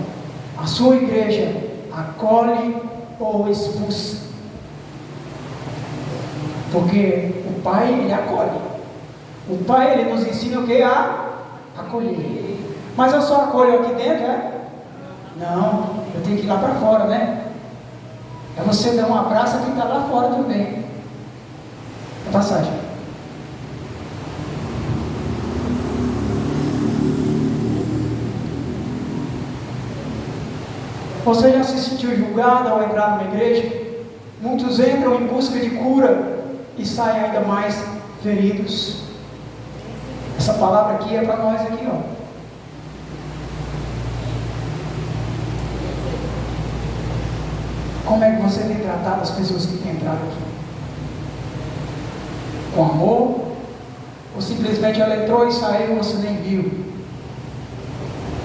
A sua igreja acolhe ou expulsa? Porque o Pai, Ele acolhe. O Pai, Ele nos ensina o que? A acolher. Mas eu só acolho aqui dentro, é? Não, eu tenho que ir lá para fora, né? É você dar um abraço a quem está lá fora também. A passagem. Você já se sentiu julgado ao entrar numa igreja? Muitos entram em busca de cura e saem ainda mais feridos. Essa palavra aqui é para nós aqui, ó. Como é que você tem tratado as pessoas que têm entrado aqui? Com amor? Ou simplesmente ela entrou e saiu e você nem viu?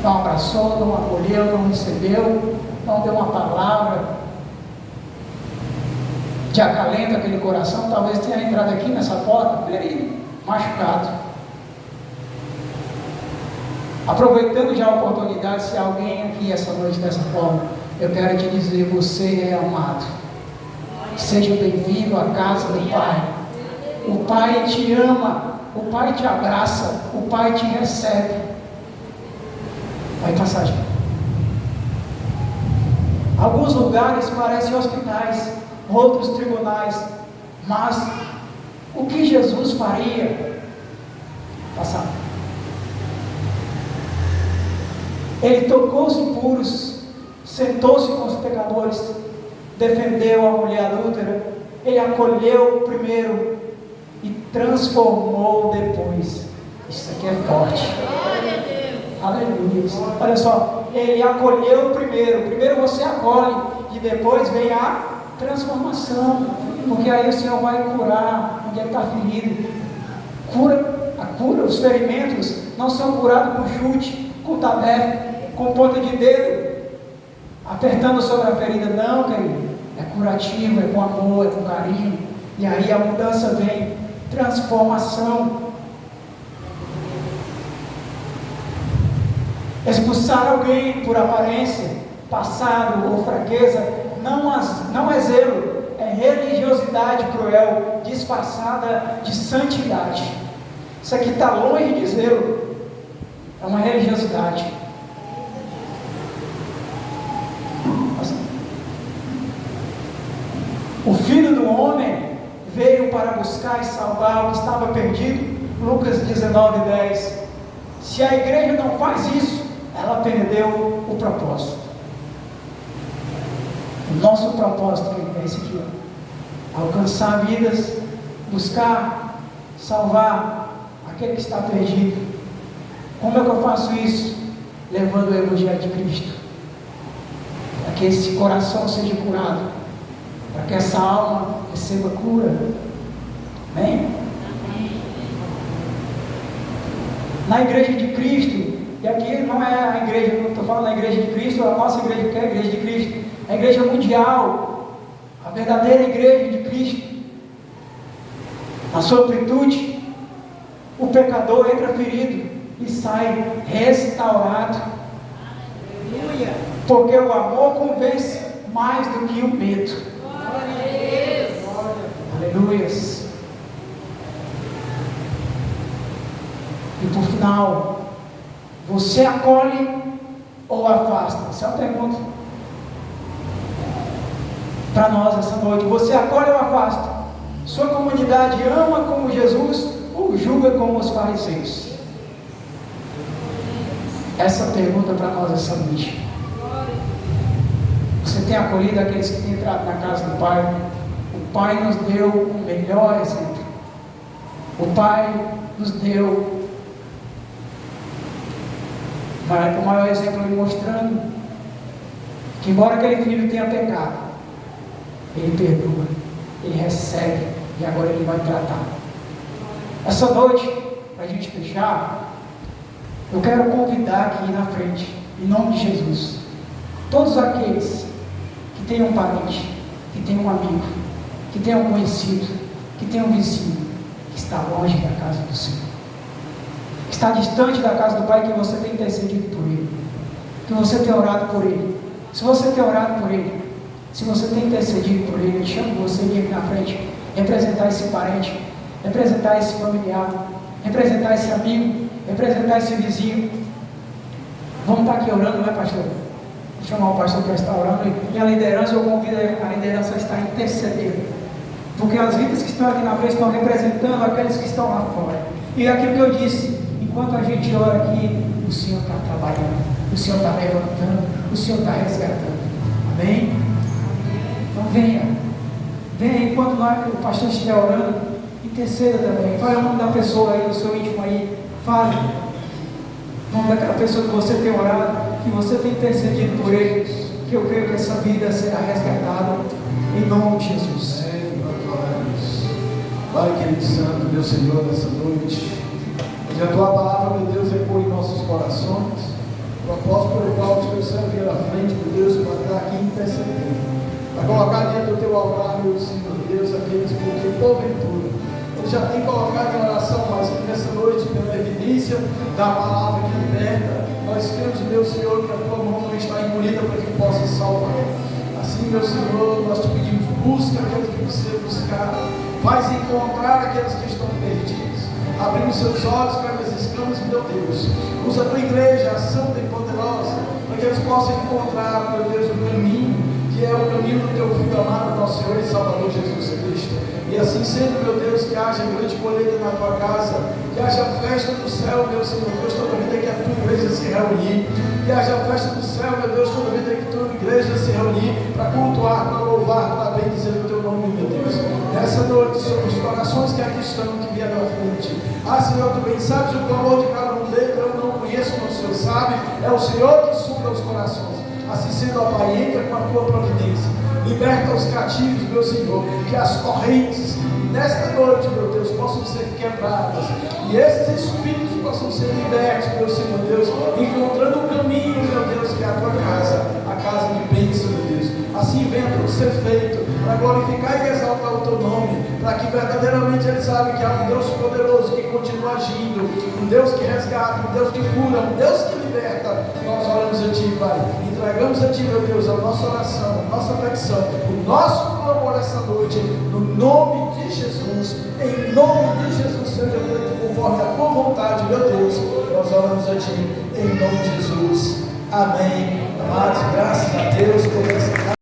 Não abraçou, não acolheu, não recebeu, não deu uma palavra de acalento aquele coração? Talvez tenha entrado aqui nessa porta ferido, machucado. Aproveitando já a oportunidade, se alguém aqui essa noite dessa forma, eu quero te dizer, você é amado. Seja bem-vindo à casa do Pai. O Pai te ama, o Pai te abraça, o Pai te recebe. Vai passagem. Alguns lugares parecem hospitais, outros tribunais, mas o que Jesus faria? Passar. Ele tocou os impuros, sentou-se com os pecadores, defendeu a mulher adúltera, ele acolheu primeiro e transformou depois. Isso aqui é forte. Aleluia. Olha só, ele acolheu primeiro você acolhe e depois vem a transformação, porque aí o Senhor vai curar onde ele está ferido. A cura, os ferimentos não são curados com chute, com tabefe, com ponta de dedo, apertando sobre a ferida, não, querido. É curativo, é com amor, é com carinho, e aí a mudança vem, transformação. Expulsar alguém por aparência, passado ou fraqueza, não é zelo, é religiosidade cruel, disfarçada de santidade. Isso aqui está longe de zelo, é uma religiosidade. O Filho do Homem veio para buscar e salvar o que estava perdido. Lucas 19:10. Se a igreja não faz isso, ela perdeu o propósito. O nosso propósito é esse aqui, ó. Alcançar vidas, buscar, salvar aquele que está perdido. Como é que eu faço isso? Levando o Evangelho de Cristo, para que esse coração seja curado, para que essa alma receba cura. Amém? Na igreja de Cristo, e aqui não é a igreja, não estou falando da igreja de Cristo, a nossa igreja que é a igreja de Cristo, a igreja mundial, a verdadeira igreja de Cristo, na sua plenitude, o pecador entra ferido e sai restaurado. Aleluia. Porque o amor convence mais do que o medo. Aleluia. E por final, você acolhe ou afasta? Essa é uma pergunta. para nós essa noite. Você acolhe ou afasta? Sua comunidade ama como Jesus ou julga como os fariseus? Essa pergunta para nós essa noite. Você tem acolhido aqueles que têm entrado na casa do Pai? O Pai nos deu o melhor exemplo. O Pai nos deu o maior exemplo, mostrando que, embora aquele filho tenha pecado, ele perdoa, ele recebe e agora ele vai tratar. Essa noite, para a gente fechar, eu quero convidar aqui na frente, em nome de Jesus, todos aqueles que têm um parente, que têm um amigo, que têm um conhecido, que têm um vizinho, que está longe da casa do Senhor, que está distante da casa do Pai, que você tem intercedido por ele, que você tem orado por ele. Se você tem orado por ele, se você tem intercedido por ele, eu chamo você de aqui na frente, representar esse parente, representar esse familiar, representar esse amigo, representar esse vizinho. Vamos estar aqui orando, não é, pastor? Vou chamar o pastor para estar orando, e a liderança, eu convido a liderança a estar intercedendo, porque as vidas que estão aqui na frente estão representando aqueles que estão lá fora. E aquilo que eu disse, enquanto a gente ora aqui, o Senhor está trabalhando, o Senhor está levantando, o Senhor está resgatando. Amém? Então venha enquanto o pastor estiver orando, interceda também. Fale o nome da pessoa aí, do seu íntimo aí. Fale o nome daquela pessoa que você tem orado, que você tem intercedido por ele, que eu creio que essa vida será resgatada em nome de Jesus. Pai querido santo, meu Senhor, nessa noite, que a tua palavra, meu Deus, ecoe em nossos corações, propósito pelo qual o Senhor vir à frente, meu Deus, para estar aqui intercedendo, para colocar dentro do teu altar, meu Senhor, Deus, aqueles que porventura ele já tem colocado em oração, mas que nessa noite, pela evidência da palavra que liberta, nós cremos, meu Senhor, que a tua mão não está engolida para que possa salvar. Assim, meu Senhor, nós te pedimos, busca aqueles que precisam buscar, faz encontrar aqueles que estão perdidos, abrindo seus olhos para as escamas, meu Deus. Usa a tua igreja, a santa e poderosa, para que eles possam encontrar, meu Deus, o caminho, que é o caminho do teu Filho amado, nosso Senhor e Salvador Jesus Cristo. E assim sendo, meu Deus, que haja grande colheita na tua casa, que haja festa do céu, meu Senhor Deus, toda vida que a tua igreja se reunir, que haja festa do céu, meu Deus, toda vida que a tua igreja se reunir, para cultuar, para louvar, para bendizer o teu nome, meu Deus. Nessa noite, sobre os corações que aqui estão, que vieram à frente. Ah, Senhor, tu bem sabes o clamor de cada um deles, eu não conheço, mas o Senhor sabe, é o Senhor que supra os corações. Assim sendo, ó Pai, entra com a tua providência, liberta os cativos, meu Senhor, que as correntes nesta noite, meu Deus, possam ser quebradas, e esses espíritos possam ser libertos, meu Senhor Deus, encontrando o caminho, meu Deus, que é a tua casa, a casa de bênção, meu Deus. Assim venha tudo ser feito, para glorificar e exaltar o teu nome, para que verdadeiramente eles saibam que há um Deus poderoso que continua agindo, um Deus que resgata, um Deus que cura, um Deus que liberta. Nós oramos a Ti, Pai, entregamos a Ti, meu Deus, a nossa oração, a nossa petição, o nosso clamor essa noite, no nome de Jesus, em nome de Jesus, seja feito conforme a tua vontade, meu Deus. Nós oramos a Ti, em nome de Jesus. Amém. Amados, graças a Deus por essa